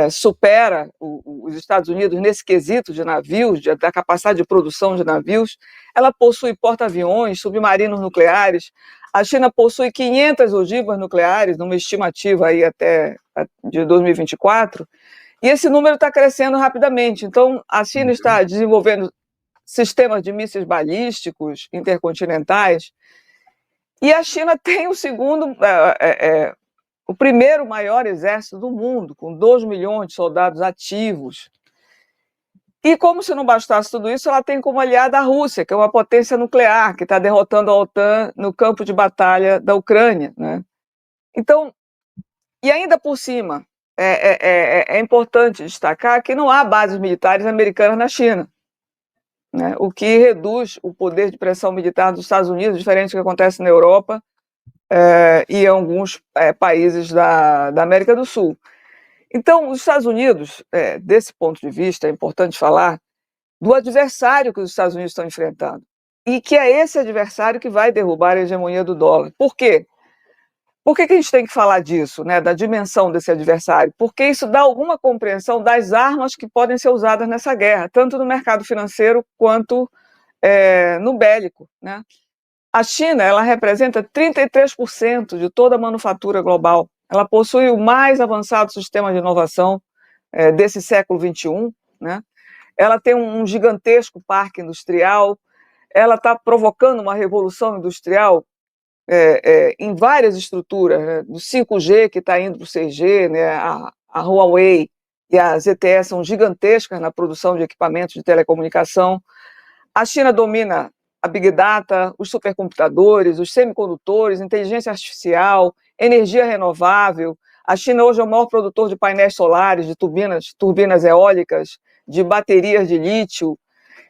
supera os Estados Unidos nesse quesito de navios, da capacidade de produção de navios. Ela possui porta-aviões, submarinos nucleares. A China possui 500 ogivas nucleares, numa estimativa aí até de 2024, e esse número está crescendo rapidamente. Então, a China está desenvolvendo sistemas de mísseis balísticos intercontinentais, e a China tem o primeiro maior exército do mundo, com 2 milhões de soldados ativos. E como se não bastasse tudo isso, ela tem como aliada a Rússia, que é uma potência nuclear, que está derrotando a OTAN no campo de batalha da Ucrânia, né? Então, e ainda por cima, é importante destacar que não há bases militares americanas na China, né? O que reduz o poder de pressão militar dos Estados Unidos, diferente do que acontece na Europa e em alguns países da América do Sul. Então, os Estados Unidos, desse ponto de vista, é importante falar do adversário que os Estados Unidos estão enfrentando, e que é esse adversário que vai derrubar a hegemonia do dólar. Por quê? Por que a gente tem que falar disso, né, da dimensão desse adversário? Porque isso dá alguma compreensão das armas que podem ser usadas nessa guerra, tanto no mercado financeiro quanto no bélico, né? A China, ela representa 33% de toda a manufatura global. Ela possui o mais avançado sistema de inovação desse século XXI, né? Ela tem um gigantesco parque industrial, ela está provocando uma revolução industrial em várias estruturas, né? Do 5G que está indo para o 6G, né? A Huawei e a ZTE são gigantescas na produção de equipamentos de telecomunicação. A China domina a Big Data, os supercomputadores, os semicondutores, inteligência artificial, energia renovável. A China hoje é o maior produtor de painéis solares, de turbinas eólicas, de baterias de lítio.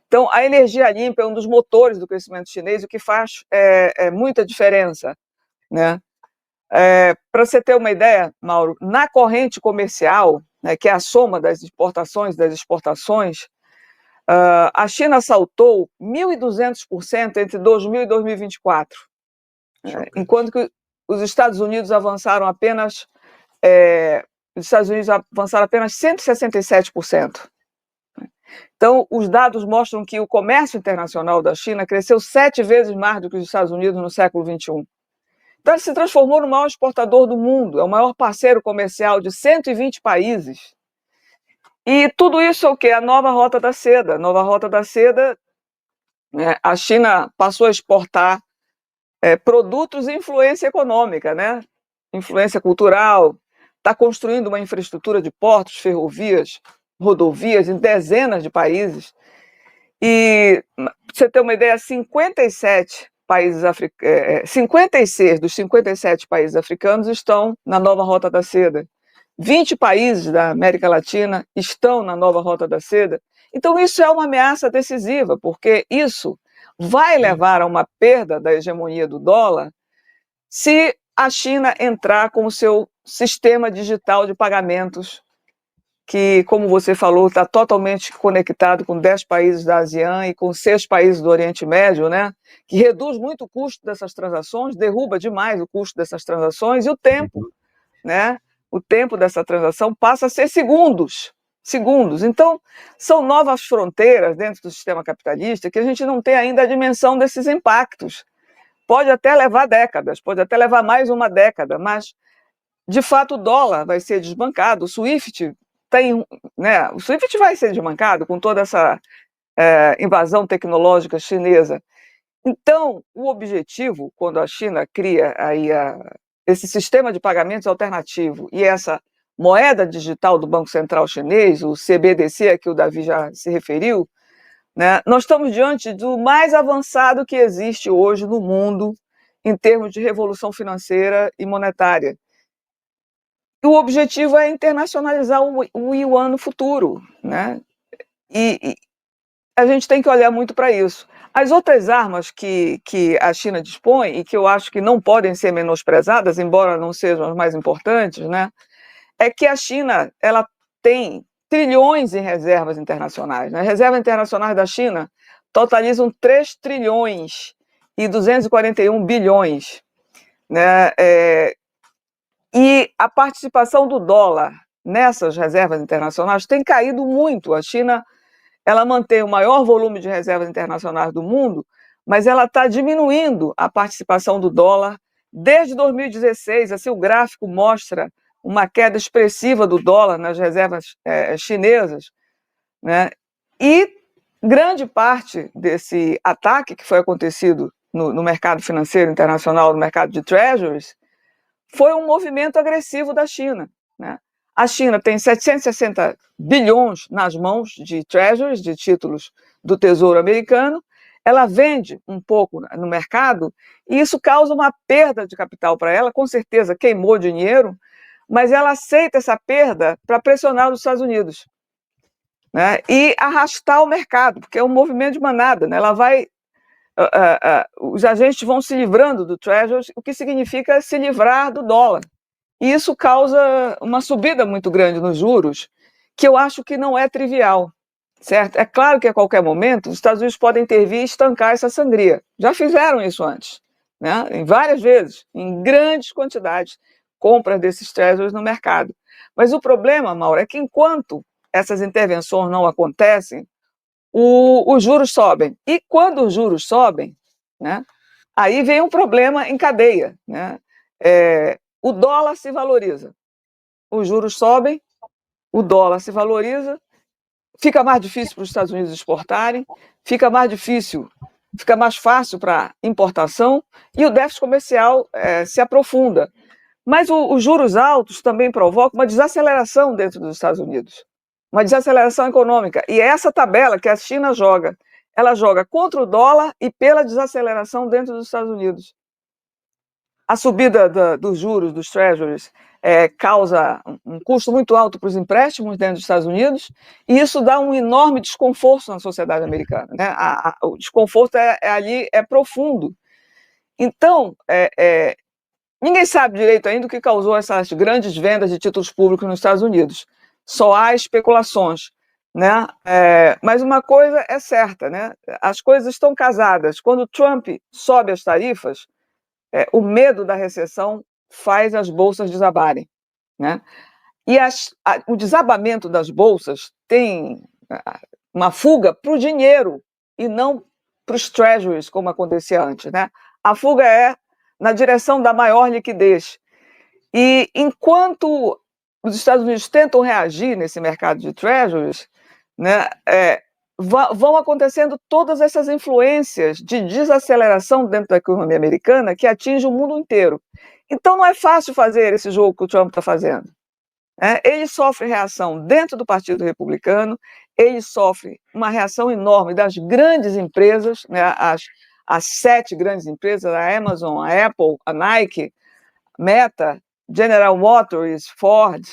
Então, a energia limpa é um dos motores do crescimento chinês, o que faz muita diferença, né? Para você ter uma ideia, Mauro, na corrente comercial, né, que é a soma das importações e das exportações, a China saltou 1.200% entre 2000 e 2024, enquanto que os Estados Unidos avançaram apenas 167%. Então, os dados mostram que o comércio internacional da China cresceu 7 vezes mais do que os Estados Unidos no século XXI. Então, ele se transformou no maior exportador do mundo, é o maior parceiro comercial de 120 países. E tudo isso é o quê? A nova Rota da Seda. A nova Rota da Seda, né, a China passou a exportar produtos e influência econômica, né? Influência cultural, está construindo uma infraestrutura de portos, ferrovias rodovias em dezenas de países. E, para você ter uma ideia, 56 dos 57 países africanos estão na nova Rota da Seda. 20 países da América Latina estão na nova Rota da Seda. Então, isso é uma ameaça decisiva, porque isso vai levar a uma perda da hegemonia do dólar se a China entrar com o seu sistema digital de pagamentos, que, como você falou, está totalmente conectado com 10 países da ASEAN e com 6 países do Oriente Médio, né? Que reduz muito o custo dessas transações, derruba demais o custo dessas transações e o tempo, né? O tempo dessa transação passa a ser segundos. Então, são novas fronteiras dentro do sistema capitalista que a gente não tem ainda a dimensão desses impactos. Pode até levar décadas, pode até levar mais uma década, mas, de fato, o dólar vai ser desbancado, o SWIFT né, o SWIFT vai ser desbancado com toda essa invasão tecnológica chinesa. Então, o objetivo, quando a China cria aí esse sistema de pagamentos alternativo e essa moeda digital do Banco Central Chinês, o CBDC, a que o Davi já se referiu, né, nós estamos diante do mais avançado que existe hoje no mundo em termos de revolução financeira e monetária. O objetivo é internacionalizar o yuan no futuro, né? E a gente tem que olhar muito para isso. As outras armas que a China dispõe, e que eu acho que não podem ser menosprezadas, embora não sejam as mais importantes, né? É que a China ela tem trilhões em reservas internacionais. As reservas internacionais da China totalizam 3 trilhões e 241 bilhões, né? E a participação do dólar nessas reservas internacionais tem caído muito. A China ela mantém o maior volume de reservas internacionais do mundo, mas ela está diminuindo a participação do dólar desde 2016. Assim, o gráfico mostra uma queda expressiva do dólar nas reservas chinesas, né? E grande parte desse ataque que foi acontecido no mercado financeiro internacional, no mercado de treasuries, foi um movimento agressivo da China, né? A China tem 760 bilhões nas mãos de treasuries, de títulos do Tesouro Americano. Ela vende um pouco no mercado e isso causa uma perda de capital para ela. Com certeza queimou dinheiro, mas ela aceita essa perda para pressionar os Estados Unidos, né? E arrastar o mercado, porque é um movimento de manada, né? Ela vai... os agentes vão se livrando do Treasury, o que significa se livrar do dólar. E isso causa uma subida muito grande nos juros, que eu acho que não é trivial, certo? É claro que a qualquer momento os Estados Unidos podem intervir e estancar essa sangria. Já fizeram isso antes, né? Em várias vezes, em grandes quantidades, compras desses Treasuries no mercado. Mas o problema, Mauro, é que enquanto essas intervenções não acontecem, os juros sobem. E quando os juros sobem, né, aí vem um problema em cadeia, né? O dólar se valoriza, os juros sobem, o dólar se valoriza, fica mais difícil para os Estados Unidos exportarem, fica mais fácil para importação e o déficit comercial se aprofunda. Mas os juros altos também provocam uma desaceleração dentro dos Estados Unidos, uma desaceleração econômica. E é essa tabela que a China joga. Ela joga contra o dólar e pela desaceleração dentro dos Estados Unidos. A subida dos juros dos treasuries causa um custo muito alto para os empréstimos dentro dos Estados Unidos e isso dá um enorme desconforto na sociedade americana, né? O desconforto ali é profundo. Então, ninguém sabe direito ainda o que causou essas grandes vendas de títulos públicos nos Estados Unidos. Só há especulações, né? Mas uma coisa é certa, né? As coisas estão casadas. Quando Trump sobe as tarifas, o medo da recessão faz as bolsas desabarem, né? E o desabamento das bolsas tem uma fuga para o dinheiro e não para os treasuries, como acontecia antes, né? A fuga é na direção da maior liquidez. E enquanto os Estados Unidos tentam reagir nesse mercado de treasuries, né, vão acontecendo todas essas influências de desaceleração dentro da economia americana que atinge o mundo inteiro. Então não é fácil fazer esse jogo que o Trump está fazendo, Ele sofre reação dentro do Partido Republicano, ele sofre uma reação enorme das grandes empresas, né, as 7 grandes empresas, a Amazon, a Apple, a Nike, Meta, General Motors, Ford,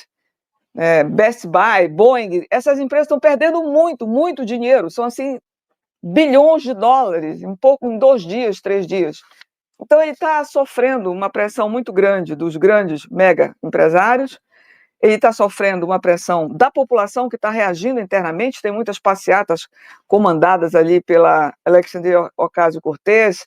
Best Buy, Boeing. Essas empresas estão perdendo muito dinheiro, são assim bilhões de dólares em 2 dias, 3 dias. Então ele está sofrendo uma pressão muito grande dos grandes mega empresários. Ele está sofrendo uma pressão da população que está reagindo internamente. Tem muitas passeatas comandadas ali pela Alexandria Ocasio-Cortez,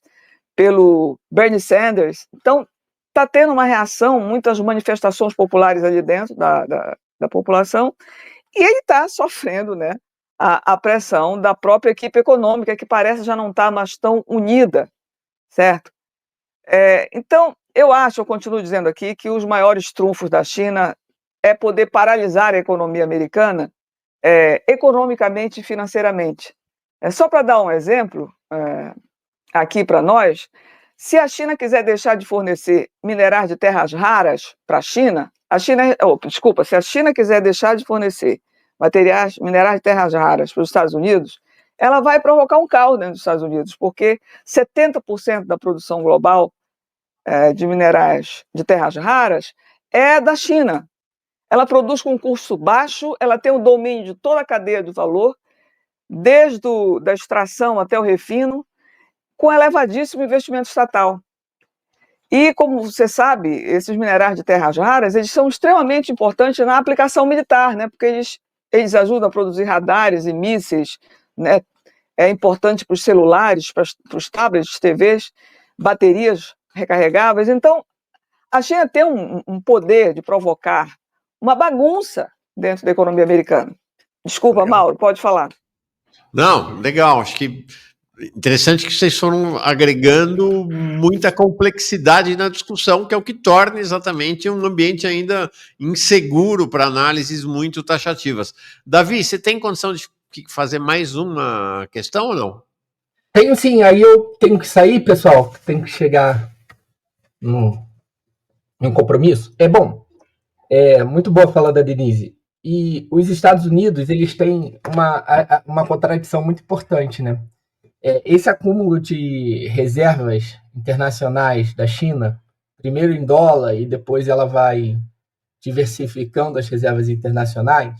pelo Bernie Sanders. Então, está tendo uma reação, muitas manifestações populares ali dentro da população, e ele está sofrendo, né, a pressão da própria equipe econômica, que parece já não estar mais tão unida, certo? Então, eu continuo dizendo aqui, que os maiores trunfos da China é poder paralisar a economia americana economicamente e financeiramente. Só para dar um exemplo aqui para nós, se a China quiser deixar de fornecer minerais de terras raras para a China, se a China quiser deixar de fornecer minerais de terras raras para os Estados Unidos, ela vai provocar um caos dentro dos Estados Unidos, porque 70% da produção global de minerais de terras raras é da China. Ela produz com custo baixo, ela tem o domínio de toda a cadeia de valor, desde da extração até o refino, com elevadíssimo investimento estatal. E, como você sabe, esses minerais de terras raras, eles são extremamente importantes na aplicação militar, né? Porque eles ajudam a produzir radares e mísseis, né? É importante para os celulares, para os tablets, TVs, baterias recarregáveis. Então, a China tem um poder de provocar uma bagunça dentro da economia americana. Desculpa, Legal. Mauro, pode falar. Não, legal. Acho que interessante que vocês foram agregando muita complexidade na discussão, que é o que torna exatamente um ambiente ainda inseguro para análises muito taxativas. Davi, você tem condição de fazer mais uma questão ou não? Tenho sim, aí eu tenho que sair, pessoal, tenho que chegar num compromisso. Muito boa a fala da Denise. E os Estados Unidos, eles têm uma contradição muito importante, né? Esse acúmulo de reservas internacionais da China, primeiro em dólar e depois ela vai diversificando as reservas internacionais,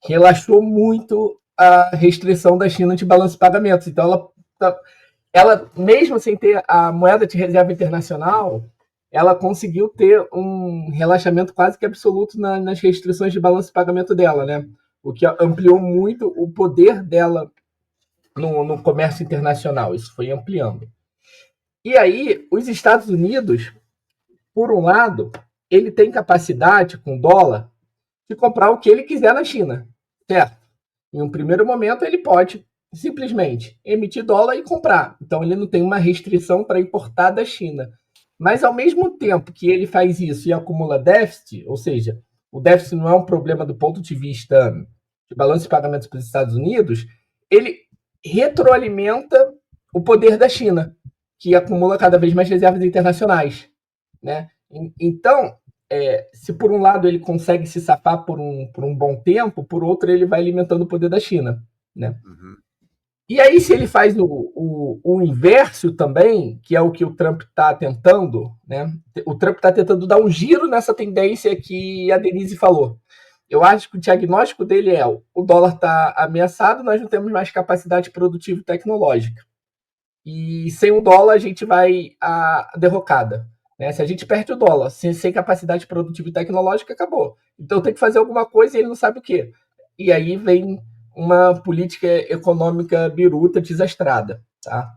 relaxou muito a restrição da China de balanço de pagamentos. Então, ela mesmo sem ter a moeda de reserva internacional, ela conseguiu ter um relaxamento quase que absoluto nas restrições de balanço de pagamento dela, né? O que ampliou muito o poder dela no comércio internacional. Isso foi ampliando. E aí, os Estados Unidos, por um lado, ele tem capacidade, com dólar, de comprar o que ele quiser na China, certo? Em um primeiro momento, ele pode simplesmente emitir dólar e comprar. Então, ele não tem uma restrição para importar da China. Mas, ao mesmo tempo que ele faz isso e acumula déficit, ou seja, o déficit não é um problema do ponto de vista de balanço de pagamentos para os Estados Unidos, ele retroalimenta o poder da China, que acumula cada vez mais reservas internacionais, né? Então, se por um lado ele consegue se safar por um bom tempo, por outro ele vai alimentando o poder da China, né? Uhum. E aí, se ele faz o inverso também, que é o que o Trump está tentando, né? O Trump está tentando dar um giro nessa tendência que a Denise falou. Eu acho que o diagnóstico dele é: o dólar está ameaçado, nós não temos mais capacidade produtiva e tecnológica. E sem o dólar a gente vai à derrocada. Né? Se a gente perde o dólar sem capacidade produtiva e tecnológica, acabou. Então tem que fazer alguma coisa e ele não sabe o quê. E aí vem uma política econômica biruta desastrada. Tá?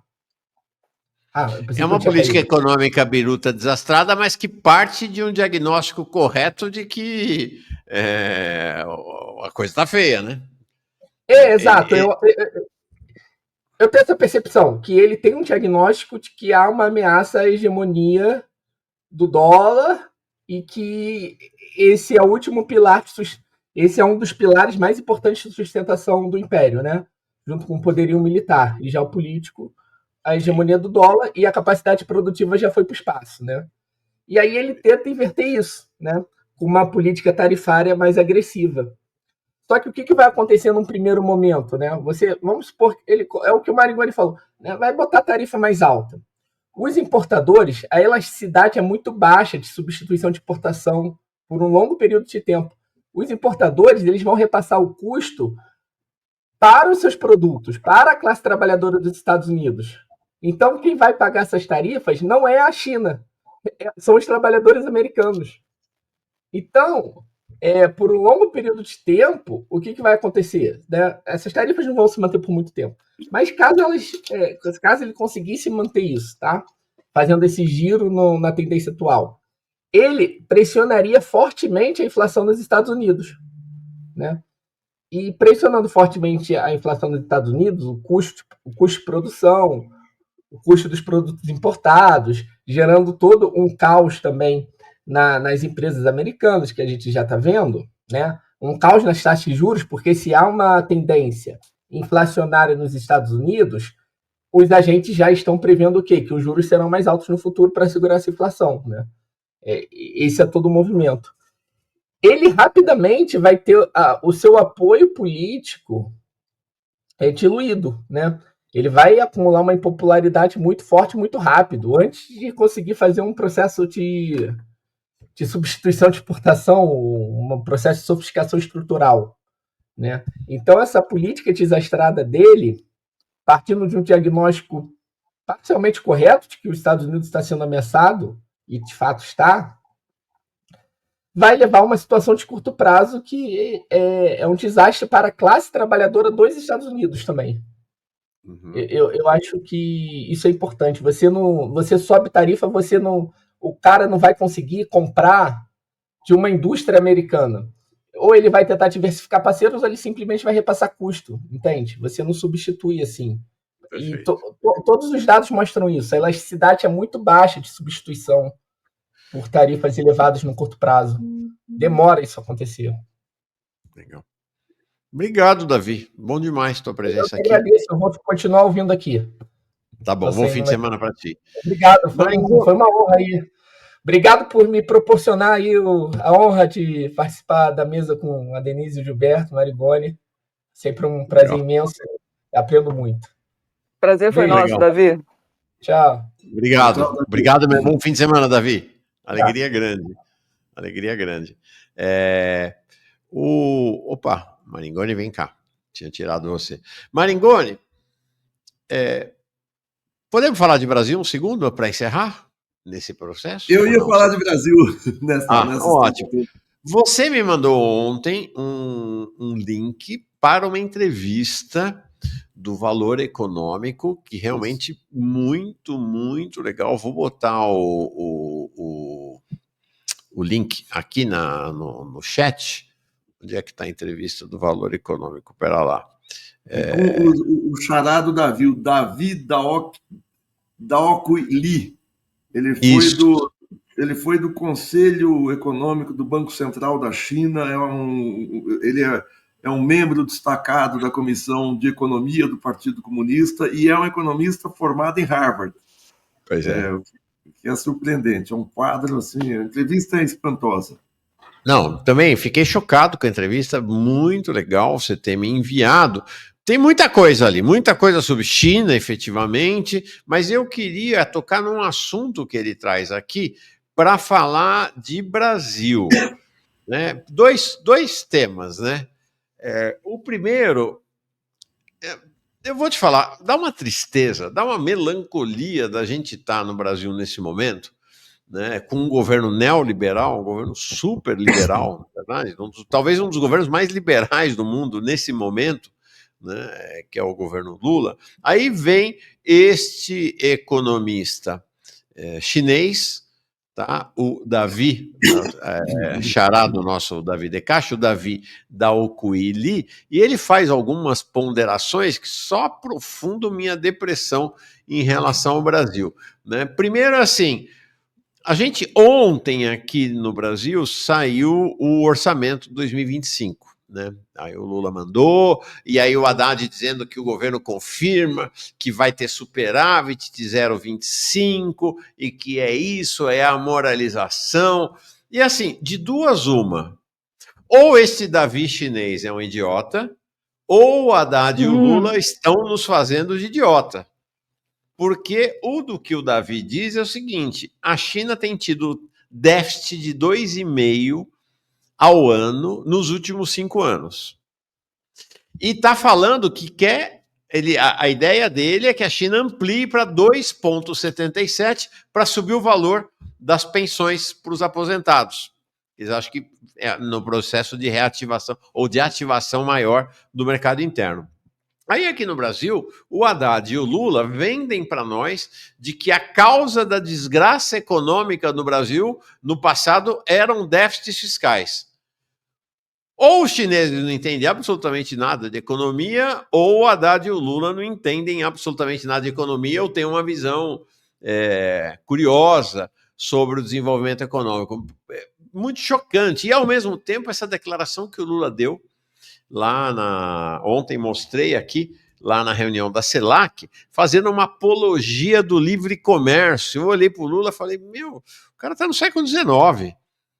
É uma política econômica biruta desastrada, mas que parte de um diagnóstico correto de que a coisa está feia, né? Exato. Eu tenho essa percepção, que ele tem um diagnóstico de que há uma ameaça à hegemonia do dólar e que esse é o último pilar, esse é um dos pilares mais importantes de sustentação do império, né? Junto com o poderio militar e geopolítico, a hegemonia do dólar e a capacidade produtiva já foi para o espaço, né? E aí ele tenta inverter isso, né? com uma política tarifária mais agressiva. Só que o que vai acontecer num primeiro momento, né? Vamos supor, é o que o Maringoni falou, né? Vai botar tarifa mais alta. Os importadores, a elasticidade é muito baixa de substituição de importação por um longo período de tempo. Os importadores, eles vão repassar o custo para os seus produtos, para a classe trabalhadora dos Estados Unidos. Então, quem vai pagar essas tarifas não é a China, são os trabalhadores americanos. Então, por um longo período de tempo, o que vai acontecer? Né? Essas tarifas não vão se manter por muito tempo. Mas caso ele conseguisse manter isso, tá? Fazendo esse giro na tendência atual, ele pressionaria fortemente a inflação nos Estados Unidos. Né? E pressionando fortemente a inflação nos Estados Unidos, o custo de produção, o custo dos produtos importados, gerando todo um caos também nas empresas americanas, que a gente já está vendo, né? Um caos nas taxas de juros, porque se há uma tendência inflacionária nos Estados Unidos, os agentes já estão prevendo o quê? Que os juros serão mais altos no futuro para segurar essa inflação. Né? Esse é todo o movimento. Ele rapidamente vai ter o seu apoio político diluído, né? Ele vai acumular uma impopularidade muito forte, muito rápido, antes de conseguir fazer um processo de substituição de exportação, um processo de sofisticação estrutural. Né? Então, essa política desastrada dele, partindo de um diagnóstico parcialmente correto de que os Estados Unidos está sendo ameaçado, e de fato está, vai levar a uma situação de curto prazo que é um desastre para a classe trabalhadora dos Estados Unidos também. Uhum. Eu acho que isso é importante. Você sobe tarifa, o cara não vai conseguir comprar de uma indústria americana. Ou ele vai tentar diversificar parceiros, ou ele simplesmente vai repassar custo, entende? Você não substitui assim. Perfeito. E todos os dados mostram isso. A elasticidade é muito baixa de substituição por tarifas elevadas no curto prazo. Demora isso acontecer. Legal. Obrigado, Davi. Bom demais tua presença aqui. Eu agradeço, eu vou continuar ouvindo aqui. Tá bom, bom fim de semana para ti. Obrigado, foi uma honra aí. Obrigado por me proporcionar aí a honra de participar da mesa com a Denise e o Gilberto, Maringoni. Sempre um prazer imenso. Aprendo muito. Prazer foi nosso, Davi. Tchau. Obrigado, meu bom fim de semana, Davi. Alegria grande. Alegria grande. Opa, Maringoni, vem cá. Tinha tirado você. Maringoni, podemos falar de Brasil um segundo para encerrar nesse processo? Eu ia falar de Brasil nessa ótimo. Você me mandou ontem um link para uma entrevista do Valor Econômico, que realmente muito, muito legal. Vou botar o link aqui no chat. Onde é que está a entrevista do Valor Econômico? Pera lá. O charado Davi, o Davi Daoku Lee. Ele foi do Conselho Econômico do Banco Central da China, ele é um membro destacado da Comissão de Economia do Partido Comunista e é um economista formado em Harvard. Pois é. Que é surpreendente, é um quadro assim, a entrevista é espantosa. Não, também fiquei chocado com a entrevista, muito legal você ter me enviado. Tem muita coisa ali, muita coisa sobre China, efetivamente, mas eu queria tocar num assunto que ele traz aqui para falar de Brasil. Né? Dois temas, né? O primeiro, eu vou te falar, dá uma tristeza, dá uma melancolia da gente estar no Brasil nesse momento, né, com um governo neoliberal, um governo super liberal, verdade? Talvez um dos governos mais liberais do mundo nesse momento, né, que é o governo Lula. Aí vem este economista chinês, tá? O Davi, xará do nosso Davi De Castro, o Davi Daoku Lee, e ele faz algumas ponderações que só aprofundam minha depressão em relação ao Brasil. Né? Primeiro, assim, a gente ontem aqui no Brasil saiu o orçamento de 2025. Né? Aí o Lula mandou, e aí o Haddad dizendo que o governo confirma que vai ter superávit de 0,25 e que é isso, é a moralização. E assim, de duas uma, ou esse Davi chinês é um idiota, ou o Haddad e o Lula estão nos fazendo de idiota. Porque o do que o Davi diz é o seguinte, a China tem tido déficit de 2,5% ao ano nos últimos 5 anos. E está falando que quer... a ideia dele é que a China amplie para 2,77 para subir o valor das pensões para os aposentados. Eles acham que é no processo de reativação ou de ativação maior do mercado interno. Aí aqui no Brasil, o Haddad e o Lula vendem para nós de que a causa da desgraça econômica no Brasil, no passado, eram déficits fiscais. Ou os chineses não entendem absolutamente nada de economia, ou o Haddad e o Lula não entendem absolutamente nada de economia, ou têm uma visão curiosa sobre o desenvolvimento econômico. Muito chocante. E, ao mesmo tempo, essa declaração que o Lula deu, ontem mostrei aqui, lá na reunião da CELAC, fazendo uma apologia do livre comércio. Eu olhei para o Lula e falei, o cara está no século XIX,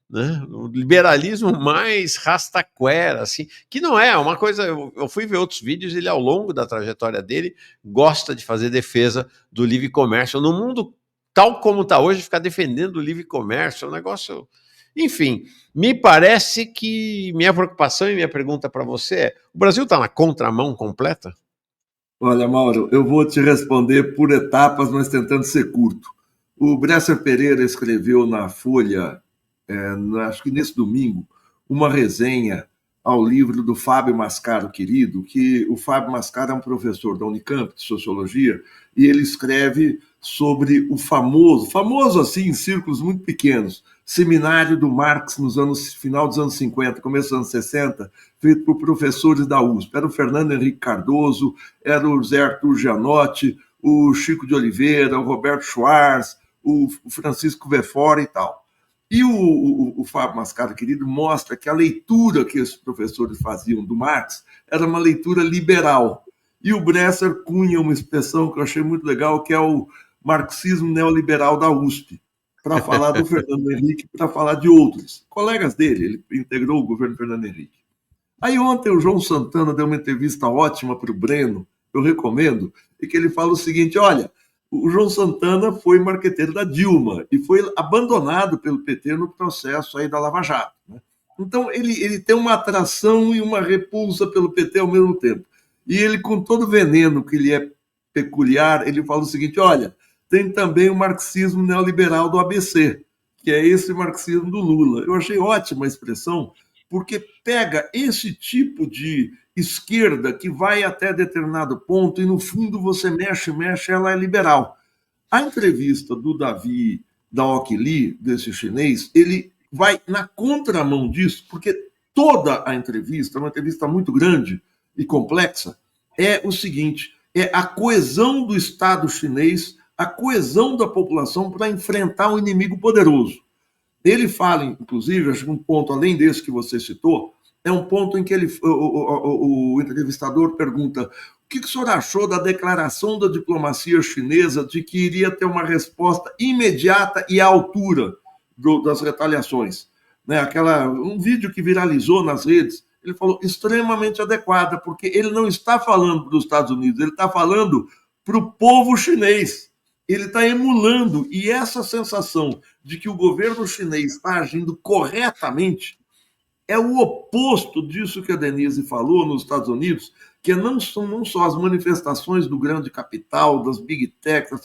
né? O liberalismo mais rastaquera, assim, que não é uma coisa... Eu fui ver outros vídeos, ele, ao longo da trajetória dele, gosta de fazer defesa do livre comércio. No mundo tal como está hoje, ficar defendendo o livre comércio é um negócio... Enfim, me parece que minha preocupação e minha pergunta para você é: o Brasil está na contramão completa? Olha, Mauro, eu vou te responder por etapas, mas tentando ser curto. O Bresser Pereira escreveu na Folha, acho que nesse domingo, uma resenha ao livro do Fábio Mascaro, querido, que o Fábio Mascaro é um professor da Unicamp de Sociologia, e ele escreve sobre o famoso assim, em círculos muito pequenos, seminário do Marx final dos anos 50, começo dos anos 60, feito por professores da USP. Era o Fernando Henrique Cardoso, era o Zé Arthur Gianotti, o Chico de Oliveira, o Roberto Schwarz, o Francisco Vefora e tal. E o Fábio Mascaro, querido, mostra que a leitura que esses professores faziam do Marx era uma leitura liberal. E o Bresser cunha uma expressão que eu achei muito legal, que é o marxismo neoliberal da USP, para falar do Fernando Henrique, para falar de outros colegas dele. Ele integrou o governo Fernando Henrique. Aí ontem o João Santana deu uma entrevista ótima para o Breno, eu recomendo, e que ele fala o seguinte: olha, o João Santana foi marqueteiro da Dilma e foi abandonado pelo PT no processo aí da Lava Jato, né? Então ele tem uma atração e uma repulsa pelo PT ao mesmo tempo. E ele, com todo o veneno que lhe é peculiar, ele fala o seguinte: olha, tem também o marxismo neoliberal do ABC, que é esse marxismo do Lula. Eu achei ótima a expressão, porque pega esse tipo de esquerda que vai até determinado ponto e, no fundo, você mexe, ela é liberal. A entrevista do Davi Daoc Lee, desse chinês, ele vai na contramão disso, porque toda a entrevista, uma entrevista muito grande e complexa, é o seguinte: é a coesão do Estado chinês, a coesão da população para enfrentar um inimigo poderoso. Ele fala, inclusive, acho que um ponto além desse que você citou, é um ponto em que o entrevistador pergunta: o que o senhor achou da declaração da diplomacia chinesa de que iria ter uma resposta imediata e à altura das retaliações? Né? Um vídeo que viralizou nas redes, ele falou extremamente adequada, porque ele não está falando para os Estados Unidos, ele está falando para o povo chinês. Ele está emulando, e essa sensação de que o governo chinês está agindo corretamente é o oposto disso que a Denise falou nos Estados Unidos, que não só as manifestações do grande capital, das big techs,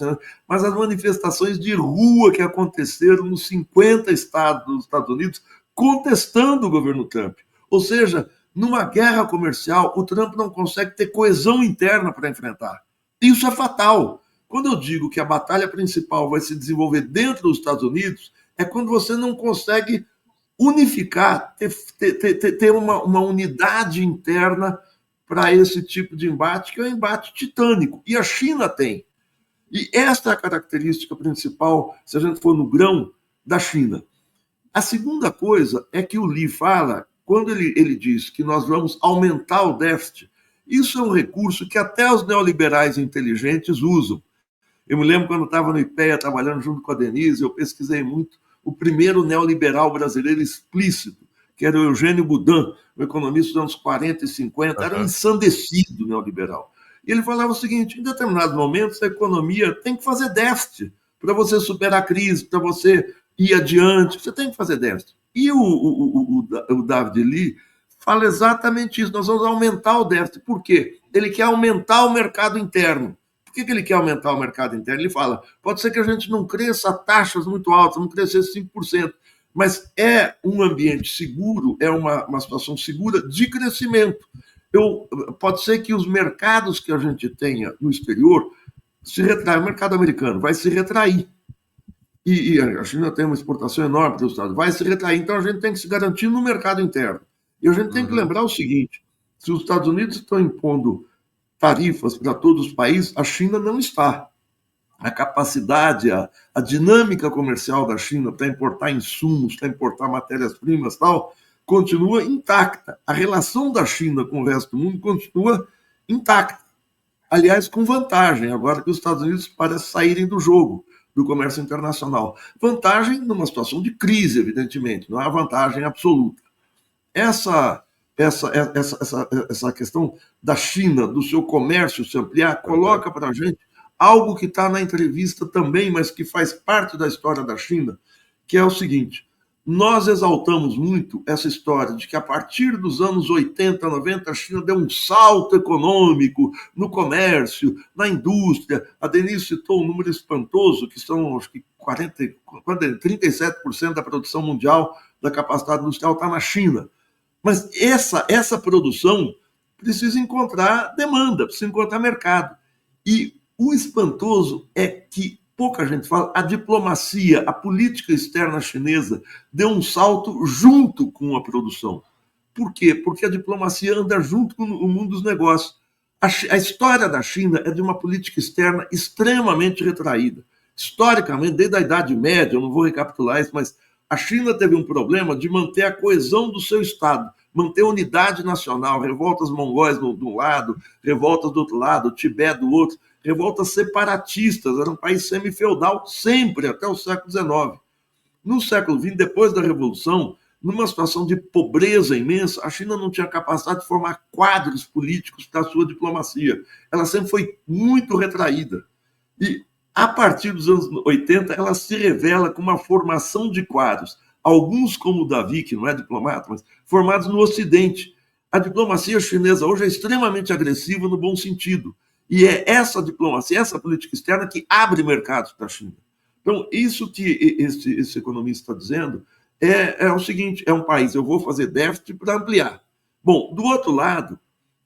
mas as manifestações de rua que aconteceram nos 50 estados dos Estados Unidos contestando o governo Trump. Ou seja, numa guerra comercial, o Trump não consegue ter coesão interna para enfrentar. Isso é fatal. Quando eu digo que a batalha principal vai se desenvolver dentro dos Estados Unidos, é quando você não consegue unificar, ter uma unidade interna para esse tipo de embate, que é um embate titânico. E a China tem. E esta é a característica principal, se a gente for no grão, da China. A segunda coisa é que o Lee fala, quando ele diz que nós vamos aumentar o déficit, isso é um recurso que até os neoliberais inteligentes usam. Eu me lembro quando eu estava no IPEA trabalhando junto com a Denise, eu pesquisei muito o primeiro neoliberal brasileiro explícito, que era o Eugênio Boudin, o economista dos anos 40 e 50, era um ensandecido neoliberal. E ele falava o seguinte: em determinados momentos a economia tem que fazer déficit para você superar a crise, para você ir adiante, você tem que fazer déficit. E o David Lee fala exatamente isso: nós vamos aumentar o déficit. Por quê? Ele quer aumentar o mercado interno. Por que ele quer aumentar o mercado interno? Ele fala: pode ser que a gente não cresça a taxas muito altas, não crescer 5%, mas é um ambiente seguro, é uma situação segura de crescimento. Pode ser que os mercados que a gente tenha no exterior se retraem. O mercado americano vai se retrair. E a China tem uma exportação enorme para os Estados Unidos, vai se retrair. Então a gente tem que se garantir no mercado interno. E a gente tem que lembrar o seguinte: se os Estados Unidos estão impondo tarifas para todos os países, a China não está. A capacidade, a dinâmica comercial da China para importar insumos, para importar matérias-primas e tal, continua intacta. A relação da China com o resto do mundo continua intacta. Aliás, com vantagem, agora que os Estados Unidos parecem saírem do jogo do comércio internacional. Vantagem numa situação de crise, evidentemente, não é uma vantagem absoluta. Essa questão da China, do seu comércio se ampliar, coloca para a gente algo que está na entrevista também, mas que faz parte da história da China, que é o seguinte: nós exaltamos muito essa história de que a partir dos anos 80, 90, a China deu um salto econômico no comércio, na indústria. A Denise citou um número espantoso, que são, acho que 37% da produção mundial da capacidade industrial está na China. Mas essa produção precisa encontrar demanda, precisa encontrar mercado. E o espantoso é que pouca gente fala, a diplomacia, a política externa chinesa deu um salto junto com a produção. Por quê? Porque a diplomacia anda junto com o mundo dos negócios. A história da China é de uma política externa extremamente retraída. Historicamente, desde a Idade Média, eu não vou recapitular isso, mas a China teve um problema de manter a coesão do seu Estado, manter a unidade nacional, revoltas mongóis de um lado, revoltas do outro lado, o Tibete do outro, revoltas separatistas, era um país semi-feudal sempre, até o século XIX. No século XX, depois da Revolução, numa situação de pobreza imensa, a China não tinha capacidade de formar quadros políticos para a sua diplomacia. Ela sempre foi muito retraída. E, a partir dos anos 80, ela se revela com uma formação de quadros, alguns como o Davi, que não é diplomata, mas formados no Ocidente. A diplomacia chinesa hoje é extremamente agressiva no bom sentido. E é essa diplomacia, essa política externa que abre mercados para a China. Então, isso que esse economista está dizendo é o seguinte: é um país, eu vou fazer déficit para ampliar. Bom, do outro lado,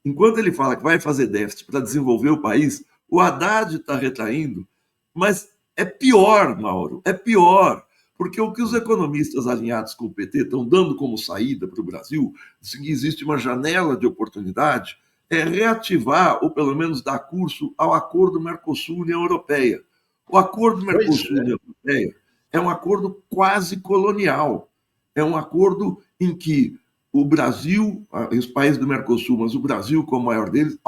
enquanto ele fala que vai fazer déficit para desenvolver o país, o Haddad está retraindo, mas é pior, Mauro, é pior, porque o que os economistas alinhados com o PT estão dando como saída para o Brasil, que existe uma janela de oportunidade, é reativar, ou pelo menos dar curso, ao acordo Mercosul-União Europeia. O acordo Mercosul-União Europeia é um acordo quase colonial. É um acordo em que o Brasil, os países do Mercosul, mas o Brasil, como o maior deles,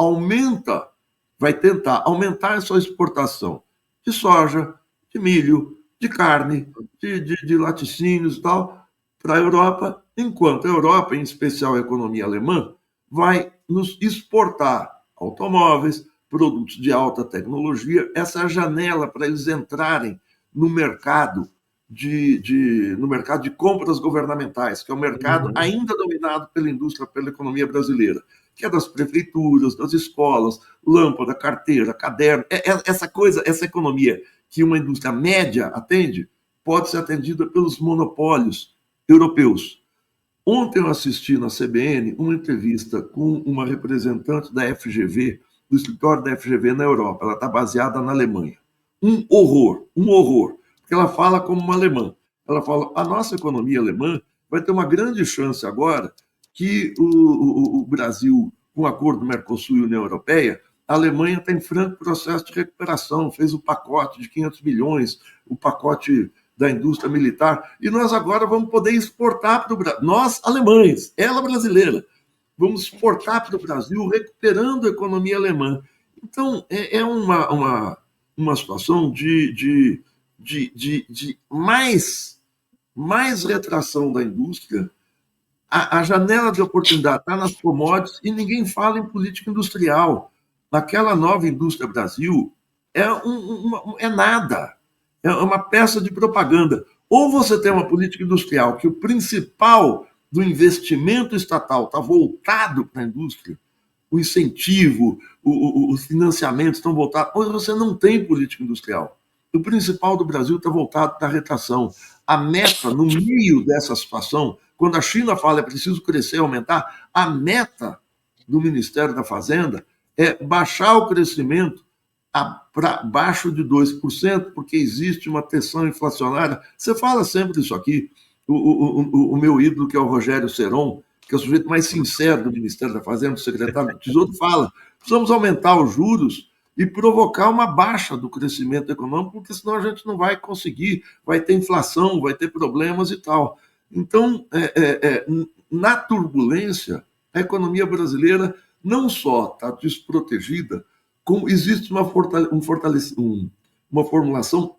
vai tentar aumentar a sua exportação de soja, de milho, de carne, de laticínios e tal, para a Europa, enquanto a Europa, em especial a economia alemã, vai nos exportar automóveis, produtos de alta tecnologia. Essa é a janela para eles entrarem no mercado no mercado de compras governamentais, que é um mercado ainda dominado pela indústria, pela economia brasileira, que é das prefeituras, das escolas, lâmpada, carteira, caderno. Essa economia que uma indústria média atende, pode ser atendida pelos monopólios europeus. Ontem eu assisti na CBN uma entrevista com uma representante da FGV, do escritório da FGV na Europa. Ela está baseada na Alemanha. Um horror, porque ela fala como uma alemã. Ela fala: a nossa economia alemã vai ter uma grande chance agora que o Brasil, com o acordo Mercosul e União Europeia, a Alemanha está em franco processo de recuperação, fez o pacote de 500 milhões, o pacote da indústria militar, e nós agora vamos poder exportar para o Brasil. Nós, alemães, ela brasileira, vamos exportar para o Brasil, recuperando a economia alemã. Então, é uma situação de mais mais retração da indústria, a janela de oportunidade está nas commodities e ninguém fala em política industrial. Naquela nova indústria Brasil, é nada. É uma peça de propaganda. Ou você tem uma política industrial que o principal do investimento estatal está voltado para a indústria, o incentivo, os financiamentos estão voltados, ou você não tem política industrial. O principal do Brasil está voltado para a retração. A meta, no meio dessa situação, quando a China fala é preciso crescer e aumentar, a meta do Ministério da Fazenda é baixar o crescimento para baixo de 2%, porque existe uma tensão inflacionária. Você fala sempre isso aqui. O meu ídolo, que é o Rogério Seron, que é o sujeito mais sincero do Ministério da Fazenda, o secretário do Tesouro, fala: precisamos aumentar os juros e provocar uma baixa do crescimento econômico, porque senão a gente não vai conseguir, vai ter inflação, vai ter problemas e tal. Então, na turbulência, a economia brasileira não só está desprotegida, como existe uma formulação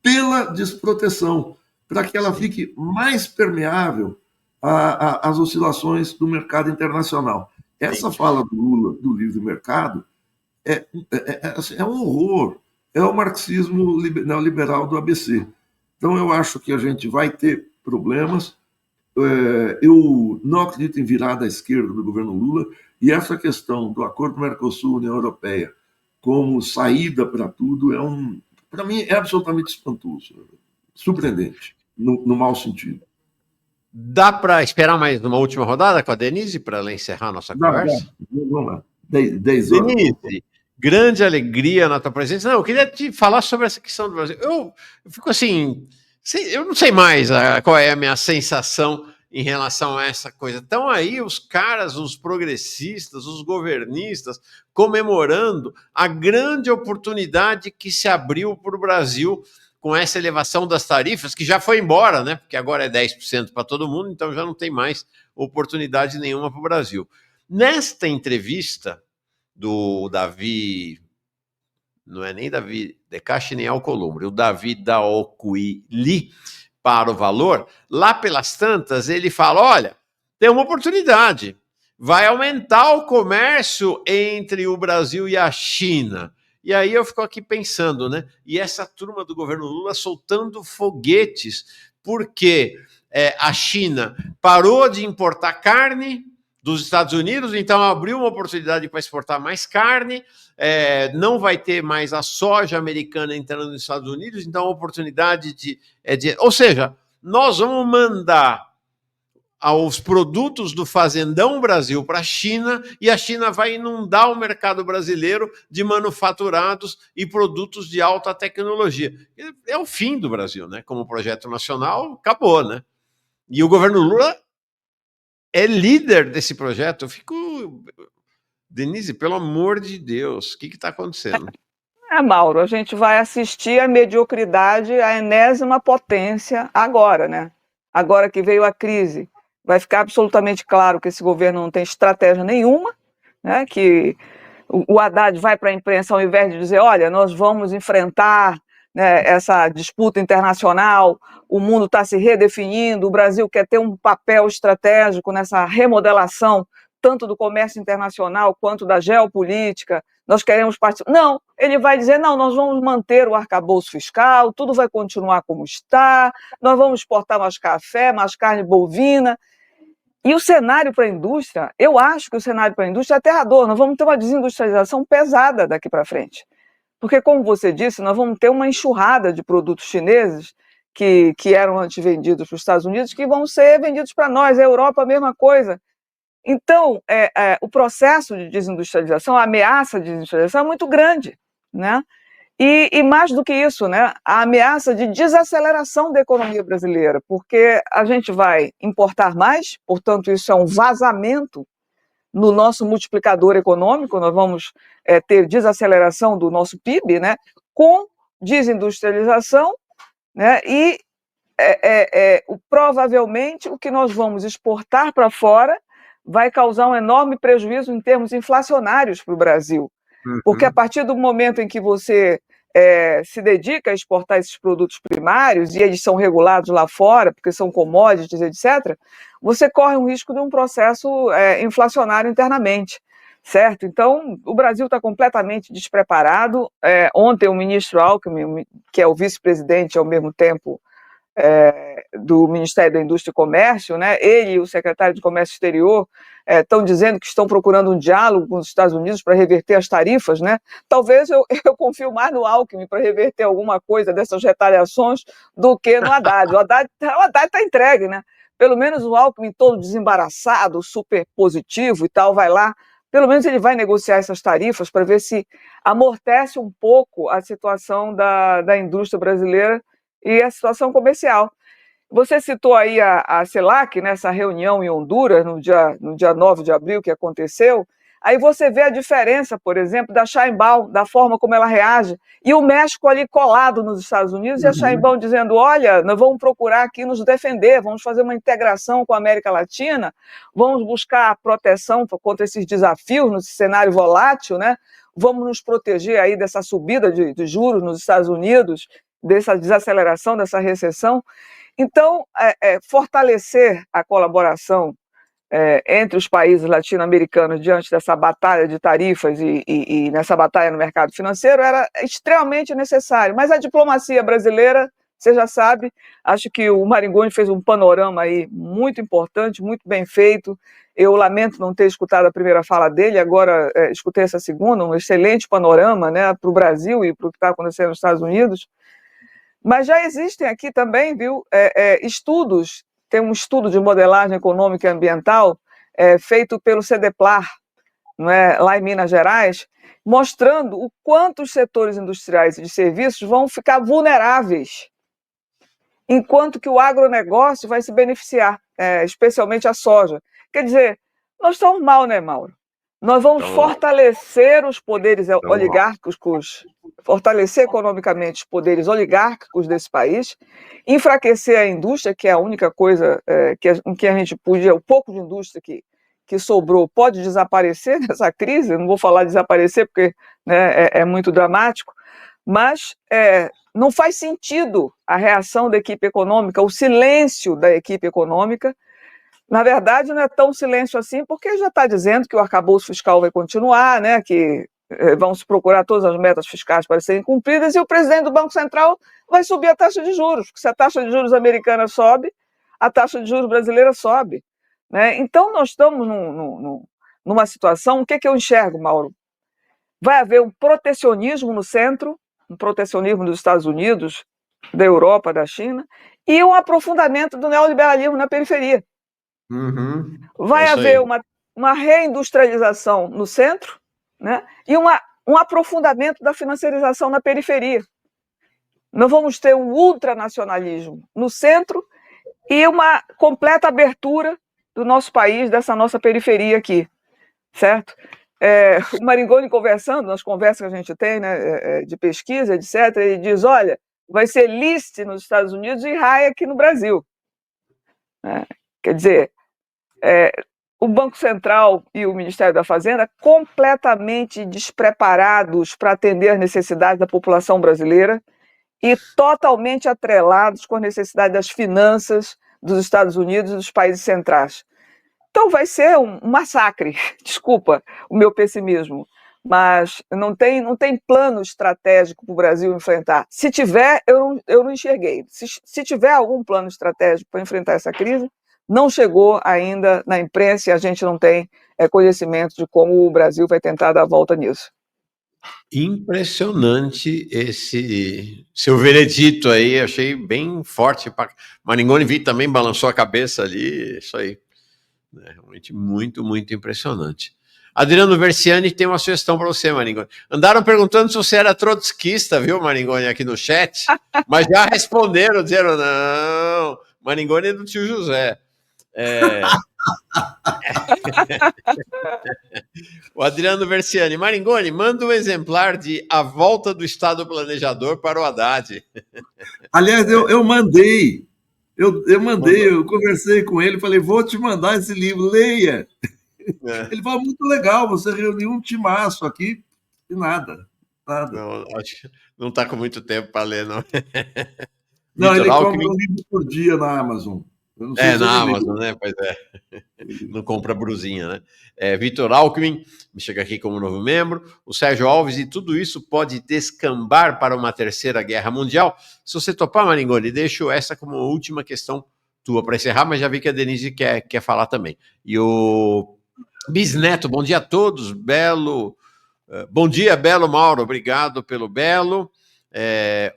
pela desproteção, para que ela fique mais permeável às oscilações do mercado internacional. Essa fala do Lula, do livre mercado, é um horror. É o marxismo neoliberal do ABC. Então, eu acho que a gente vai ter problemas. Eu não acredito em virada à esquerda do governo Lula, e essa questão do acordo Mercosul-União Europeia como saída para tudo para mim, é absolutamente espantoso, surpreendente, no mau sentido. Dá para esperar mais uma última rodada com a Denise para ela encerrar a nossa conversa? Vamos lá. 10 horas. Denise, grande alegria na tua presença. Não, eu queria te falar sobre essa questão do Brasil. Eu fico assim, eu não sei mais qual é a minha sensação em relação a essa coisa. Estão aí os caras, os progressistas, os governistas, comemorando a grande oportunidade que se abriu para o Brasil com essa elevação das tarifas, que já foi embora, né? Porque agora é 10% para todo mundo, então já não tem mais oportunidade nenhuma para o Brasil. Nesta entrevista do Davi, não é nem Davi Decache nem Alcolumbre, o Davi Daocuili, para o Valor, lá pelas tantas, ele fala: olha, tem uma oportunidade, vai aumentar o comércio entre o Brasil e a China. E aí eu fico aqui pensando, né? E essa turma do governo Lula soltando foguetes, porque a China parou de importar carne dos Estados Unidos, então abriu uma oportunidade para exportar mais carne, não vai ter mais a soja americana entrando nos Estados Unidos, então a oportunidade ou seja, nós vamos mandar os produtos do Fazendão Brasil para a China, e a China vai inundar o mercado brasileiro de manufaturados e produtos de alta tecnologia. É o fim do Brasil, né? Como projeto nacional, acabou, né? E o governo Lula é líder desse projeto. Eu fico... Denise, pelo amor de Deus, o que está acontecendo? Mauro, a gente vai assistir a mediocridade, a enésima potência agora, né? Agora que veio a crise, vai ficar absolutamente claro que esse governo não tem estratégia nenhuma, né? Que o Haddad vai para a imprensa ao invés de dizer: olha, nós vamos enfrentar, né, essa disputa internacional, o mundo está se redefinindo, o Brasil quer ter um papel estratégico nessa remodelação, tanto do comércio internacional quanto da geopolítica, nós queremos participar. Não, ele vai dizer: não, nós vamos manter o arcabouço fiscal, tudo vai continuar como está, nós vamos exportar mais café, mais carne bovina. E o cenário para a indústria, eu acho que o cenário para a indústria é aterrador. Nós vamos ter uma desindustrialização pesada daqui para frente. Porque, como você disse, nós vamos ter uma enxurrada de produtos chineses que eram antes vendidos para os Estados Unidos, que vão ser vendidos para nós, a Europa, a mesma coisa. Então, o processo de desindustrialização, a ameaça de desindustrialização é muito grande, né? E mais do que isso, né, a ameaça de desaceleração da economia brasileira, porque a gente vai importar mais, portanto, isso é um vazamento no nosso multiplicador econômico, nós vamos ter desaceleração do nosso PIB, né, com desindustrialização, né, e provavelmente o que nós vamos exportar para fora vai causar um enorme prejuízo em termos inflacionários para o Brasil. Porque a partir do momento em que você se dedica a exportar esses produtos primários, e eles são regulados lá fora, porque são commodities, etc., você corre um risco de um processo inflacionário internamente, certo? Então, o Brasil está completamente despreparado. Ontem, o ministro Alckmin, que é o vice-presidente ao mesmo tempo do Ministério da Indústria e Comércio, né? Ele e o secretário de Comércio Exterior estão dizendo que estão procurando um diálogo com os Estados Unidos para reverter as tarifas, né? Talvez eu confio mais no Alckmin para reverter alguma coisa dessas retaliações do que no Haddad. O Haddad está entregue, né? Pelo menos o Alckmin todo desembaraçado, super positivo e tal, vai lá, pelo menos ele vai negociar essas tarifas para ver se amortece um pouco a situação da indústria brasileira e a situação comercial. Você citou aí a CELAC, nessa reunião em Honduras, no dia 9 de abril, que aconteceu. Aí você vê a diferença, por exemplo, da Sheinbaum, da forma como ela reage, e o México ali colado nos Estados Unidos, e a Sheinbaum dizendo, olha, nós vamos procurar aqui nos defender, vamos fazer uma integração com a América Latina, vamos buscar proteção contra esses desafios nesse cenário volátil, né? Vamos nos proteger aí dessa subida de juros nos Estados Unidos, dessa desaceleração, dessa recessão. Então, fortalecer a colaboração entre os países latino-americanos diante dessa batalha de tarifas e nessa batalha no mercado financeiro era extremamente necessário. Mas a diplomacia brasileira, você já sabe, acho que o Maringoni fez um panorama aí muito importante, muito bem feito. Eu lamento não ter escutado a primeira fala dele, agora escutei essa segunda, um excelente panorama, né, para o Brasil e para o que está acontecendo nos Estados Unidos. Mas já existem aqui também, viu, estudos, tem um estudo de modelagem econômica e ambiental feito pelo CEDEPLAR, não é, lá em Minas Gerais, mostrando o quanto os setores industriais e de serviços vão ficar vulneráveis, enquanto que o agronegócio vai se beneficiar, especialmente a soja. Quer dizer, nós estamos mal, né, Mauro? Nós vamos fortalecer os poderes oligárquicos, fortalecer economicamente os poderes oligárquicos desse país, enfraquecer a indústria, que é a única coisa que a gente podia, o pouco de indústria que sobrou pode desaparecer nessa crise. Eu não vou falar desaparecer porque, né, é muito dramático, mas não faz sentido a reação da equipe econômica, o silêncio da equipe econômica. Na verdade, não é tão silêncio assim, porque já está dizendo que o arcabouço fiscal vai continuar, né, que vão se procurar todas as metas fiscais para serem cumpridas, e o presidente do Banco Central vai subir a taxa de juros, porque se a taxa de juros americana sobe, a taxa de juros brasileira sobe, né? Então, nós estamos numa situação, o que eu enxergo, Mauro? Vai haver um protecionismo no centro, um protecionismo dos Estados Unidos, da Europa, da China, e um aprofundamento do neoliberalismo na periferia. Vai haver uma reindustrialização no centro, né, e um aprofundamento da financiarização na periferia. Nós vamos ter um ultranacionalismo no centro e uma completa abertura do nosso país, dessa nossa periferia aqui, certo? O Maringoni conversando, nas conversas que a gente tem, né, de pesquisa, etc., ele diz, olha, vai ser list nos Estados Unidos e RAI aqui no Brasil. Quer dizer, o Banco Central e o Ministério da Fazenda completamente despreparados para atender às necessidades da população brasileira e totalmente atrelados com a necessidade das finanças dos Estados Unidos e dos países centrais. Então vai ser um massacre, desculpa o meu pessimismo, mas não tem plano estratégico para o Brasil enfrentar. Se tiver, eu não enxerguei. Se tiver algum plano estratégico para enfrentar essa crise, não chegou ainda na imprensa e a gente não tem conhecimento de como o Brasil vai tentar dar a volta nisso. Impressionante esse seu veredito aí, achei bem forte. Maringoni vi também balançou a cabeça ali, isso aí. Realmente muito, muito impressionante. Adriano Versiani tem uma sugestão para você, Maringoni. Andaram perguntando se você era trotskista, viu, Maringoni, aqui no chat, mas já responderam, disseram, não, Maringoni é do tio José. O Adriano Versiani, Maringoni, manda um exemplar de A Volta do Estado Planejador para o Haddad. Aliás, eu mandei, eu conversei com ele, falei, vou te mandar esse livro, leia. Ele falou, muito legal, você reuniu um timaço aqui e nada. Não está com muito tempo para ler, não. Não, ele Vitor compra Alckmin. um livro por dia na Amazon. Eu não sei se Na ele lê. Amazon, né? Pois é. Não compra brusinha, né? Vitor Alckmin, me chega aqui como novo membro. O Sérgio Alves, e tudo isso pode descambar para uma terceira guerra mundial. Se você topar, Maringoni, deixo essa como última questão tua para encerrar, mas já vi que a Denise quer falar também. E o Bisneto, bom dia a todos. Bom dia, Belo Mauro, obrigado pelo Belo.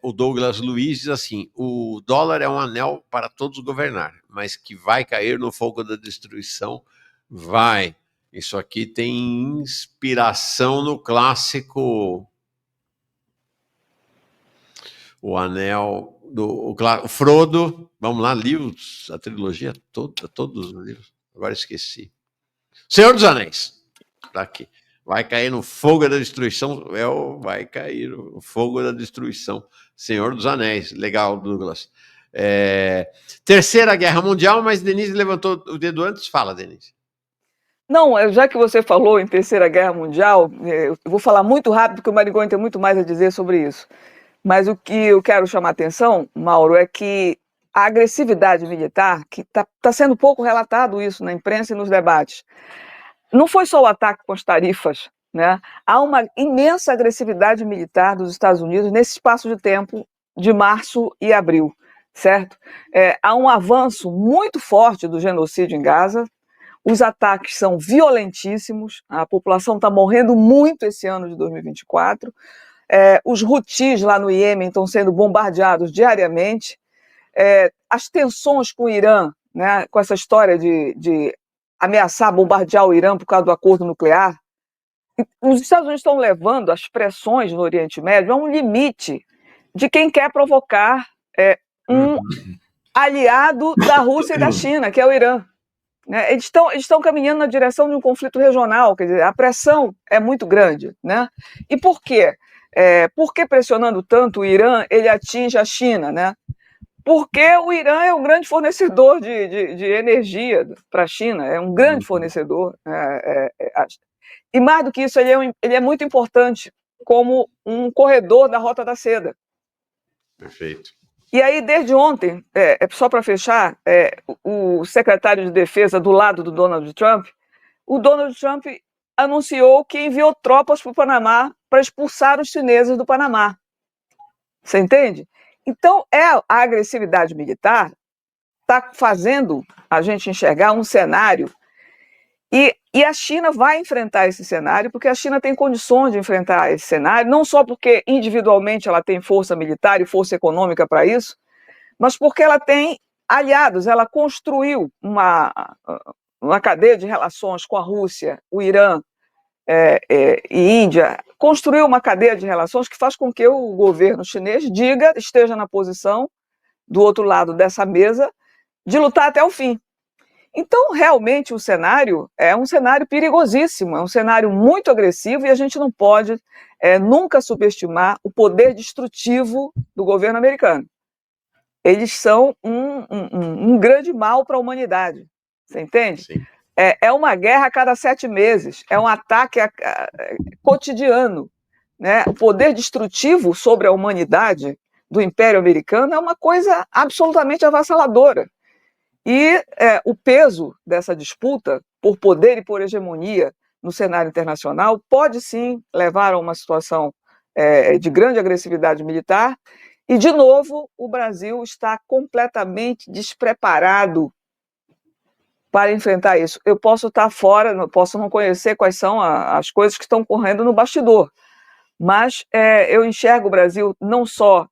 O Douglas Luiz diz assim: o dólar é um anel para todos governar, mas que vai cair no fogo da destruição, vai. Isso aqui tem inspiração no clássico O Anel, o Frodo. Vamos lá, li a trilogia toda, todos os livros, agora esqueci. Senhor dos Anéis, tá aqui. Vai cair no fogo da destruição. Vai cair no fogo da destruição. Senhor dos Anéis. Legal, Douglas. Terceira Guerra Mundial, mas Denise levantou o dedo antes. Fala, Denise. Não, já que você falou em Terceira Guerra Mundial, eu vou falar muito rápido, porque o Maringoni tem muito mais a dizer sobre isso. Mas o que eu quero chamar a atenção, Mauro, é que a agressividade militar, que está sendo pouco relatado isso na imprensa e nos debates, não foi só o ataque com as tarifas, né? Há uma imensa agressividade militar dos Estados Unidos nesse espaço de tempo de março e abril, certo? Há um avanço muito forte do genocídio em Gaza, os ataques são violentíssimos, a população está morrendo muito esse ano de 2024, os Houthis lá no Iêmen estão sendo bombardeados diariamente, as tensões com o Irã, né, com essa história de ameaçar bombardear o Irã por causa do acordo nuclear. Os Estados Unidos estão levando as pressões no Oriente Médio a um limite de quem quer provocar um aliado da Rússia e da China, que é o Irã. Né? Eles estão caminhando na direção de um conflito regional, quer dizer, a pressão é muito grande. Né? E por quê? Por que pressionando tanto o Irã, ele atinge a China? Né? Porque o Irã é um grande fornecedor de energia para a China, é um grande fornecedor. E mais do que isso, ele é muito importante como um corredor da Rota da Seda. Perfeito. E aí, desde ontem, só para fechar, o secretário de Defesa do lado do Donald Trump, o Donald Trump anunciou que enviou tropas para o Panamá para expulsar os chineses do Panamá. Você entende? Então, a agressividade militar está fazendo a gente enxergar um cenário e a China vai enfrentar esse cenário porque a China tem condições de enfrentar esse cenário, não só porque individualmente ela tem força militar e força econômica para isso, mas porque ela tem aliados, ela construiu uma cadeia de relações com a Rússia, o Irã e Índia, construiu uma cadeia de relações que faz com que o governo chinês esteja na posição, do outro lado dessa mesa, de lutar até o fim. Então, realmente, o cenário é um cenário perigosíssimo, é um cenário muito agressivo e a gente não pode nunca subestimar o poder destrutivo do governo americano. Eles são um grande mal para a humanidade, você entende? Sim. É uma guerra a cada 7 meses, é um ataque cotidiano. Né? O poder destrutivo sobre a humanidade do Império Americano é uma coisa absolutamente avassaladora. E o peso dessa disputa por poder e por hegemonia no cenário internacional pode sim levar a uma situação de grande agressividade militar. E, de novo, o Brasil está completamente despreparado para enfrentar isso. Eu posso estar fora, posso não conhecer quais são as coisas que estão correndo no bastidor, mas eu enxergo o Brasil não só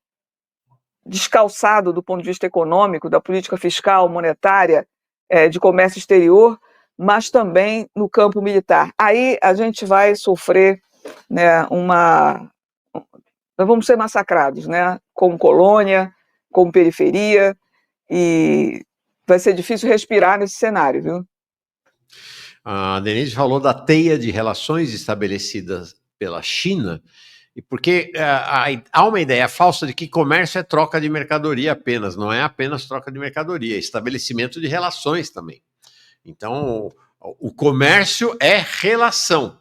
descalçado do ponto de vista econômico, da política fiscal, monetária, de comércio exterior, mas também no campo militar. Aí a gente vai sofrer, né, nós vamos ser massacrados, né, como colônia, como periferia, e vai ser difícil respirar nesse cenário, viu? A Denise falou da teia de relações estabelecidas pela China, e porque há uma ideia falsa de que comércio é troca de mercadoria apenas, não é apenas troca de mercadoria, é estabelecimento de relações também. Então, o comércio é relação.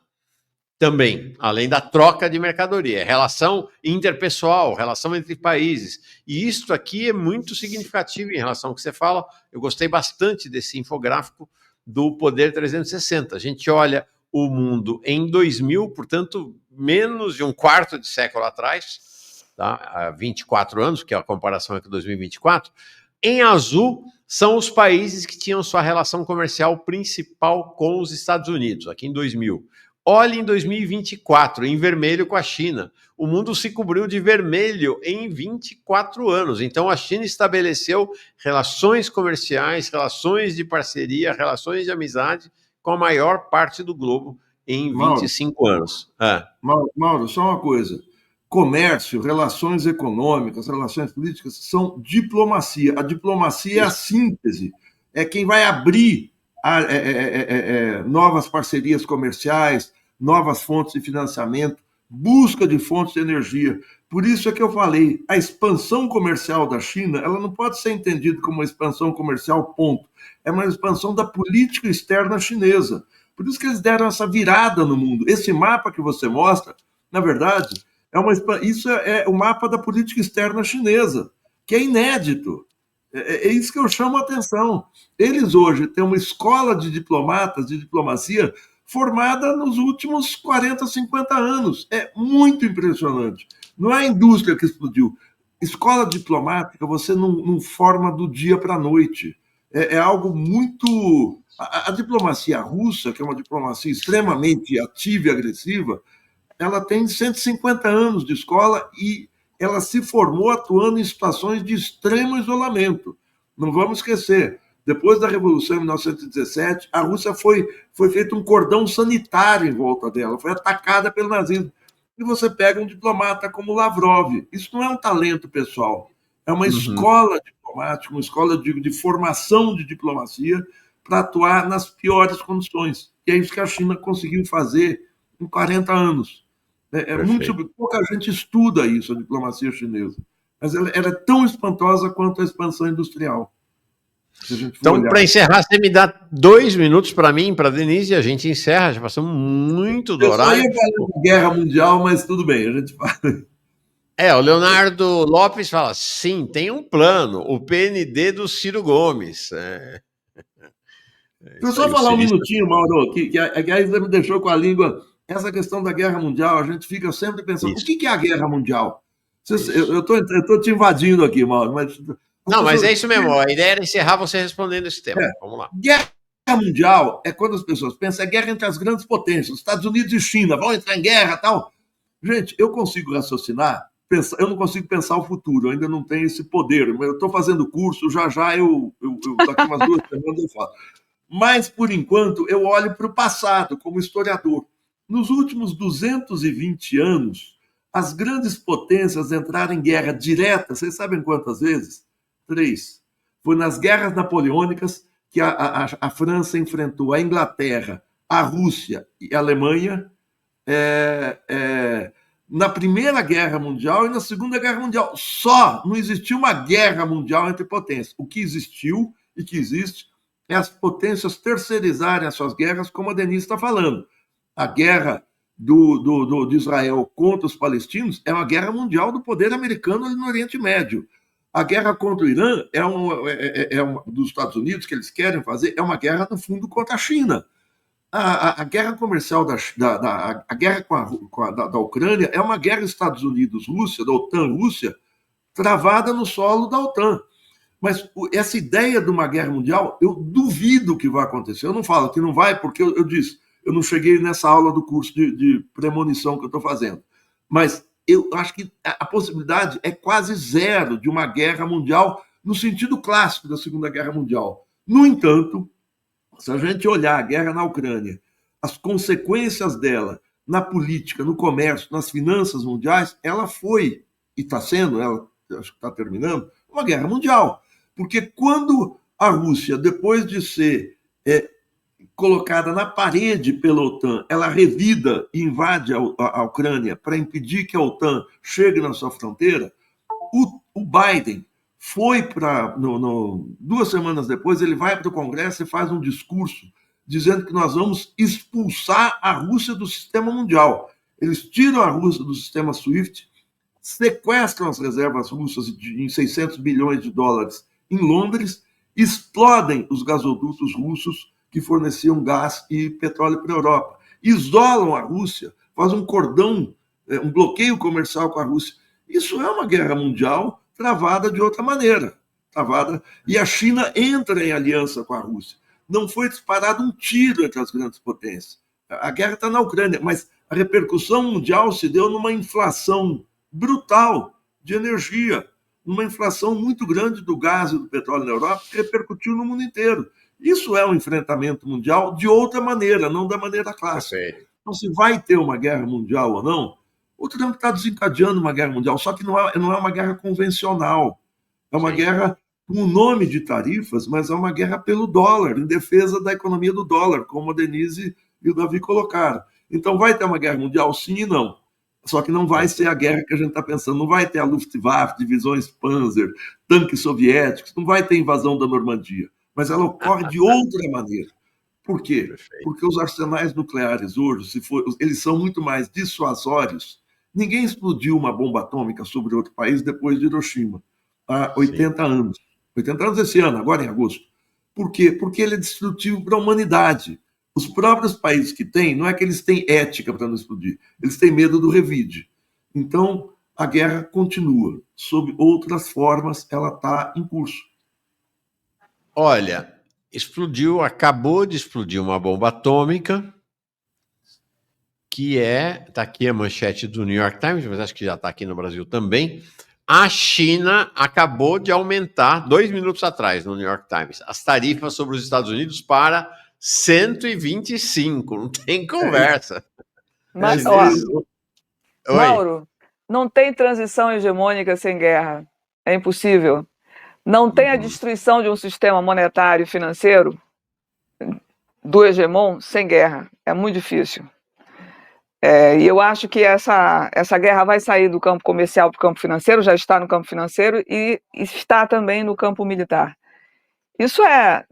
Também, além da troca de mercadoria, relação interpessoal, relação entre países. E isto aqui é muito significativo em relação ao que você fala. Eu gostei bastante desse infográfico do Poder 360. A gente olha o mundo em 2000, portanto, menos de um quarto de século atrás, tá? Há 24 anos, que é a comparação aqui com 2024. Em azul são os países que tinham sua relação comercial principal com os Estados Unidos, aqui em 2000. Olhe em 2024, em vermelho com a China. O mundo se cobriu de vermelho em 24 anos. Então, a China estabeleceu relações comerciais, relações de parceria, relações de amizade com a maior parte do globo em 25 anos. Mauro, só uma coisa. Comércio, relações econômicas, relações políticas são diplomacia. A diplomacia é a síntese. É quem vai abrir novas parcerias comerciais, novas fontes de financiamento, busca de fontes de energia. Por isso é que eu falei, a expansão comercial da China, ela não pode ser entendida como uma expansão comercial, ponto. É uma expansão da política externa chinesa. Por isso que eles deram essa virada no mundo. Esse mapa que você mostra, na verdade, isso é o mapa da política externa chinesa, que é inédito. É isso que eu chamo a atenção. Eles hoje têm uma escola de diplomatas, de diplomacia, formada nos últimos 40, 50 anos. É muito impressionante. Não é a indústria que explodiu. Escola diplomática você não forma do dia para a noite. É algo muito... A diplomacia russa, que é uma diplomacia extremamente ativa e agressiva, ela tem 150 anos de escola e ela se formou atuando em situações de extremo isolamento. Não vamos esquecer, depois da Revolução em 1917, a Rússia foi feito um cordão sanitário em volta dela, foi atacada pelo nazismo. E você pega um diplomata como Lavrov. Isso não é um talento pessoal, é uma escola diplomática, uma escola de formação de diplomacia para atuar nas piores condições. E é isso que a China conseguiu fazer em 40 anos. Pouca gente estuda isso, a diplomacia chinesa. Mas ela é tão espantosa quanto a expansão industrial. Então, para encerrar, você me dá 2 minutos para mim, para a Denise, e a gente encerra. Já passamos muito do horário. Eu só ia falar de guerra mundial, mas tudo bem, a gente fala. O Leonardo Lopes fala, sim, tem um plano, o PND do Ciro Gomes. Deixa eu só falar um minutinho, Mauro, que aí você me deixou com a língua... Essa questão da guerra mundial, a gente fica sempre pensando, o que é a guerra mundial? Eu estou te invadindo aqui, Mauro. Mas é isso mesmo, a ideia era encerrar você respondendo esse tema. Vamos lá. Guerra mundial é quando as pessoas pensam, é guerra entre as grandes potências, Estados Unidos e China, vão entrar em guerra e tal. Gente, eu consigo raciocinar, eu não consigo pensar o futuro, eu ainda não tenho esse poder. Eu estou fazendo curso, já eu daqui umas 2 semanas eu falo. Mas, por enquanto, eu olho para o passado como historiador. Nos últimos 220 anos, as grandes potências entraram em guerra direta, vocês sabem quantas vezes? 3. Foi nas guerras napoleônicas que a França enfrentou a Inglaterra, a Rússia e a Alemanha na Primeira Guerra Mundial e na Segunda Guerra Mundial. Só não existiu uma guerra mundial entre potências. O que existiu e que existe é as potências terceirizarem as suas guerras, como a Denise está falando. A guerra de Israel contra os palestinos é uma guerra mundial do poder americano ali no Oriente Médio. A guerra contra o Irã dos Estados Unidos, que eles querem fazer, é uma guerra, no fundo, contra a China. A guerra comercial, a guerra da Ucrânia é uma guerra Estados Unidos-Rússia, da OTAN-Rússia, travada no solo da OTAN. Mas essa ideia de uma guerra mundial, eu duvido que vai acontecer. Eu não falo que não vai, porque eu disse... Eu não cheguei nessa aula do curso de premonição que eu estou fazendo. Mas eu acho que a possibilidade é quase zero de uma guerra mundial no sentido clássico da Segunda Guerra Mundial. No entanto, se a gente olhar a guerra na Ucrânia, as consequências dela na política, no comércio, nas finanças mundiais, ela foi, e está sendo, ela acho que está terminando, uma guerra mundial. Porque quando a Rússia, depois de ser... colocada na parede pela OTAN, ela revida e invade a Ucrânia para impedir que a OTAN chegue na sua fronteira, o Biden foi para... 2 semanas depois, ele vai para o Congresso e faz um discurso dizendo que nós vamos expulsar a Rússia do sistema mundial. Eles tiram a Rússia do sistema SWIFT, sequestram as reservas russas em 600 bilhões de dólares em Londres, explodem os gasodutos russos que forneciam gás e petróleo para a Europa, isolam a Rússia, fazem um cordão, um bloqueio comercial com a Rússia. Isso é uma guerra mundial travada de outra maneira. E a China entra em aliança com a Rússia. Não foi disparado um tiro entre as grandes potências. A guerra está na Ucrânia, mas a repercussão mundial se deu numa inflação brutal de energia, numa inflação muito grande do gás e do petróleo na Europa, que repercutiu no mundo inteiro. Isso é um enfrentamento mundial de outra maneira, não da maneira clássica. Então, se vai ter uma guerra mundial ou não, o Trump está desencadeando uma guerra mundial, só que não é uma guerra convencional. É uma guerra com o nome de tarifas, mas é uma guerra pelo dólar, em defesa da economia do dólar, como a Denise e o Davi colocaram. Então, vai ter uma guerra mundial, sim e não. Só que não vai ser a guerra que a gente está pensando. Não vai ter a Luftwaffe, divisões Panzer, tanques soviéticos, não vai ter invasão da Normandia. Mas ela ocorre de outra maneira. Por quê? Perfeito. Porque os arsenais nucleares hoje, eles são muito mais dissuasórios. Ninguém explodiu uma bomba atômica sobre outro país depois de Hiroshima, há 80 anos. 80 anos esse ano, agora em agosto. Por quê? Porque ele é destrutivo para a humanidade. Os próprios países que têm, não é que eles têm ética para não explodir, eles têm medo do revide. Então, a guerra continua. Sob outras formas, ela está em curso. Olha, acabou de explodir uma bomba atômica, que está aqui a manchete do New York Times, mas acho que já está aqui no Brasil também. A China acabou de aumentar, 2 minutos atrás, no New York Times, as tarifas sobre os Estados Unidos para 125, não tem conversa. Mas, Mauro, não tem transição hegemônica sem guerra. É impossível. Não tem a destruição de um sistema monetário e financeiro do hegemon sem guerra. É muito difícil. E eu acho que essa guerra vai sair do campo comercial para o campo financeiro, já está no campo financeiro e está também no campo militar. Isso é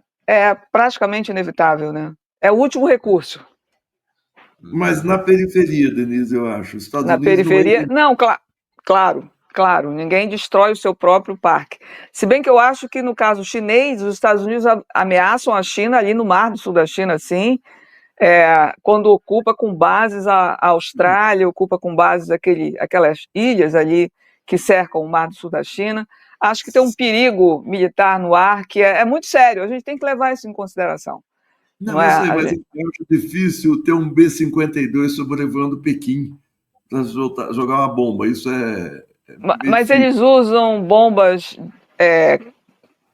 praticamente inevitável, né? É o último recurso. Mas na periferia, Denise, eu acho. Estados na Unidos periferia. Não, claro, ninguém destrói o seu próprio parque. Se bem que eu acho que no caso chinês, os Estados Unidos ameaçam a China ali no mar do sul da China, sim, quando ocupa com bases a Austrália, ocupa com bases aquelas ilhas ali que cercam o mar do sul da China. Acho que tem um perigo militar no ar que é muito sério, a gente tem que levar isso em consideração. Não, mas eu acho difícil ter um B-52 sobrevoando Pequim para jogar uma bomba. Isso Mas eles usam bombas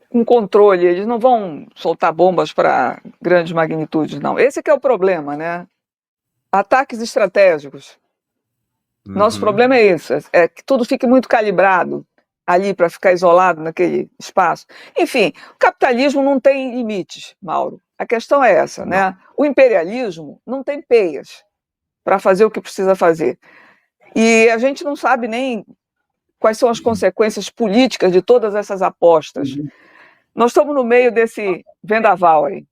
com controle, eles não vão soltar bombas para grandes magnitudes, não. Esse que é o problema, né? Ataques estratégicos. Nosso problema é isso, é que tudo fique muito calibrado ali para ficar isolado naquele espaço. Enfim, o capitalismo não tem limites, Mauro. A questão é essa, né? O imperialismo não tem peias para fazer o que precisa fazer. E a gente não sabe nem quais são as consequências políticas de todas essas apostas. Nós estamos no meio desse vendaval aí.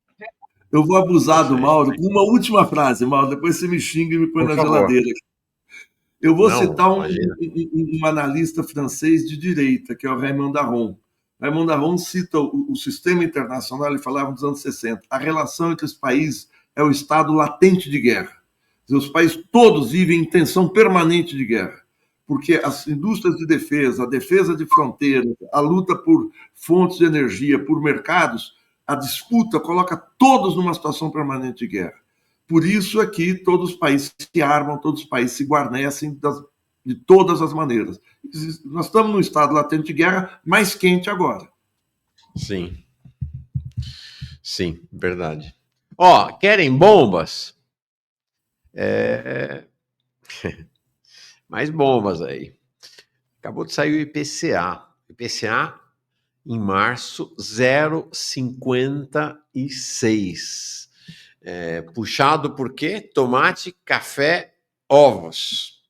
Eu vou abusar do Mauro com uma última frase, Mauro, depois você me xinga e me põe na geladeira. Eu vou citar um analista francês de direita, que é o Raymond Aron. Raymond Aron cita o sistema internacional, ele falava nos anos 60, a relação entre os países é o estado latente de guerra. Os países todos vivem em tensão permanente de guerra, porque as indústrias de defesa, a defesa de fronteiras, a luta por fontes de energia, por mercados, a disputa coloca todos numa situação permanente de guerra. Por isso é que todos os países se armam, todos os países se guarnecem de todas as maneiras. Nós estamos num estado latente de guerra mais quente agora. Sim, verdade. Querem bombas? Mais bombas aí. Acabou de sair o IPCA. IPCA, em março, 0,56. Puxado por quê? Tomate, café, ovos.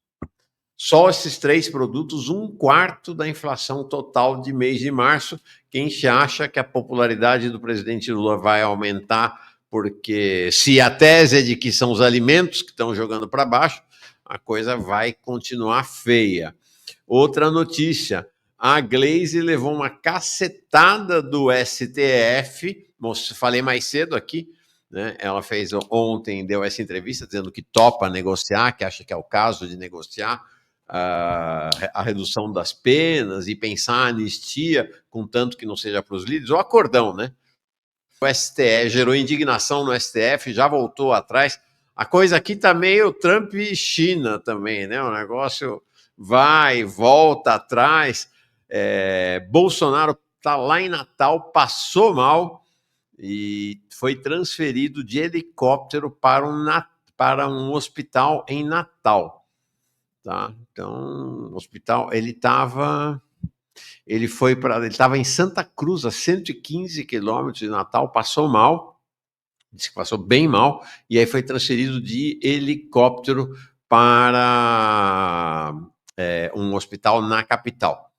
Só esses 3 produtos, 1/4 da inflação total de mês de março. Quem acha que a popularidade do presidente Lula vai aumentar porque se a tese é de que são os alimentos que estão jogando para baixo, a coisa vai continuar feia. Outra notícia, a Glaze levou uma cacetada do STF, falei mais cedo aqui, né? Ela fez ontem, deu essa entrevista dizendo que topa negociar, que acha que é o caso de negociar a redução das penas e pensar a anistia, contanto que não seja para os líderes, o acordão, né? O STF gerou indignação no STF, já voltou atrás. A coisa aqui tá meio Trump e China também, né? O negócio vai, volta atrás. Bolsonaro tá lá em Natal, passou mal e foi transferido de helicóptero para um hospital em Natal. Tá? Então, o hospital, ele estava em Santa Cruz, a 115 quilômetros de Natal, passou mal, disse que passou bem mal, e aí foi transferido de helicóptero para um hospital na capital.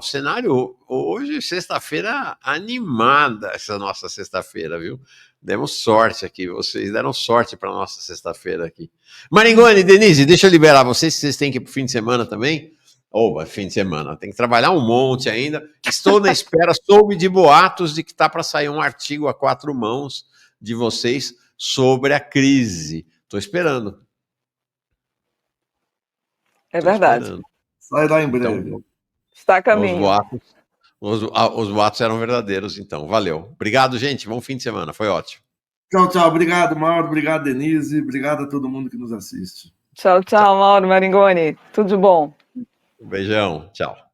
Cenário hoje, sexta-feira, animada essa nossa sexta-feira, viu? Demos sorte aqui, vocês deram sorte para nossa sexta-feira aqui. Maringoni, Denise, deixa eu liberar vocês têm que ir para o fim de semana também. Fim de semana, tem que trabalhar um monte ainda. Estou na espera, soube de boatos de que está para sair um artigo a 4 mãos de vocês sobre a crise. Estou esperando. É verdade. Sairá em breve. Então, está a caminho. Os boatos eram verdadeiros, então. Valeu. Obrigado, gente. Bom fim de semana. Foi ótimo. Tchau, tchau. Obrigado, Mauro. Obrigado, Denise. Obrigado a todo mundo que nos assiste. Tchau, tchau, Mauro, Maringoni. Tudo de bom. Um beijão. Tchau.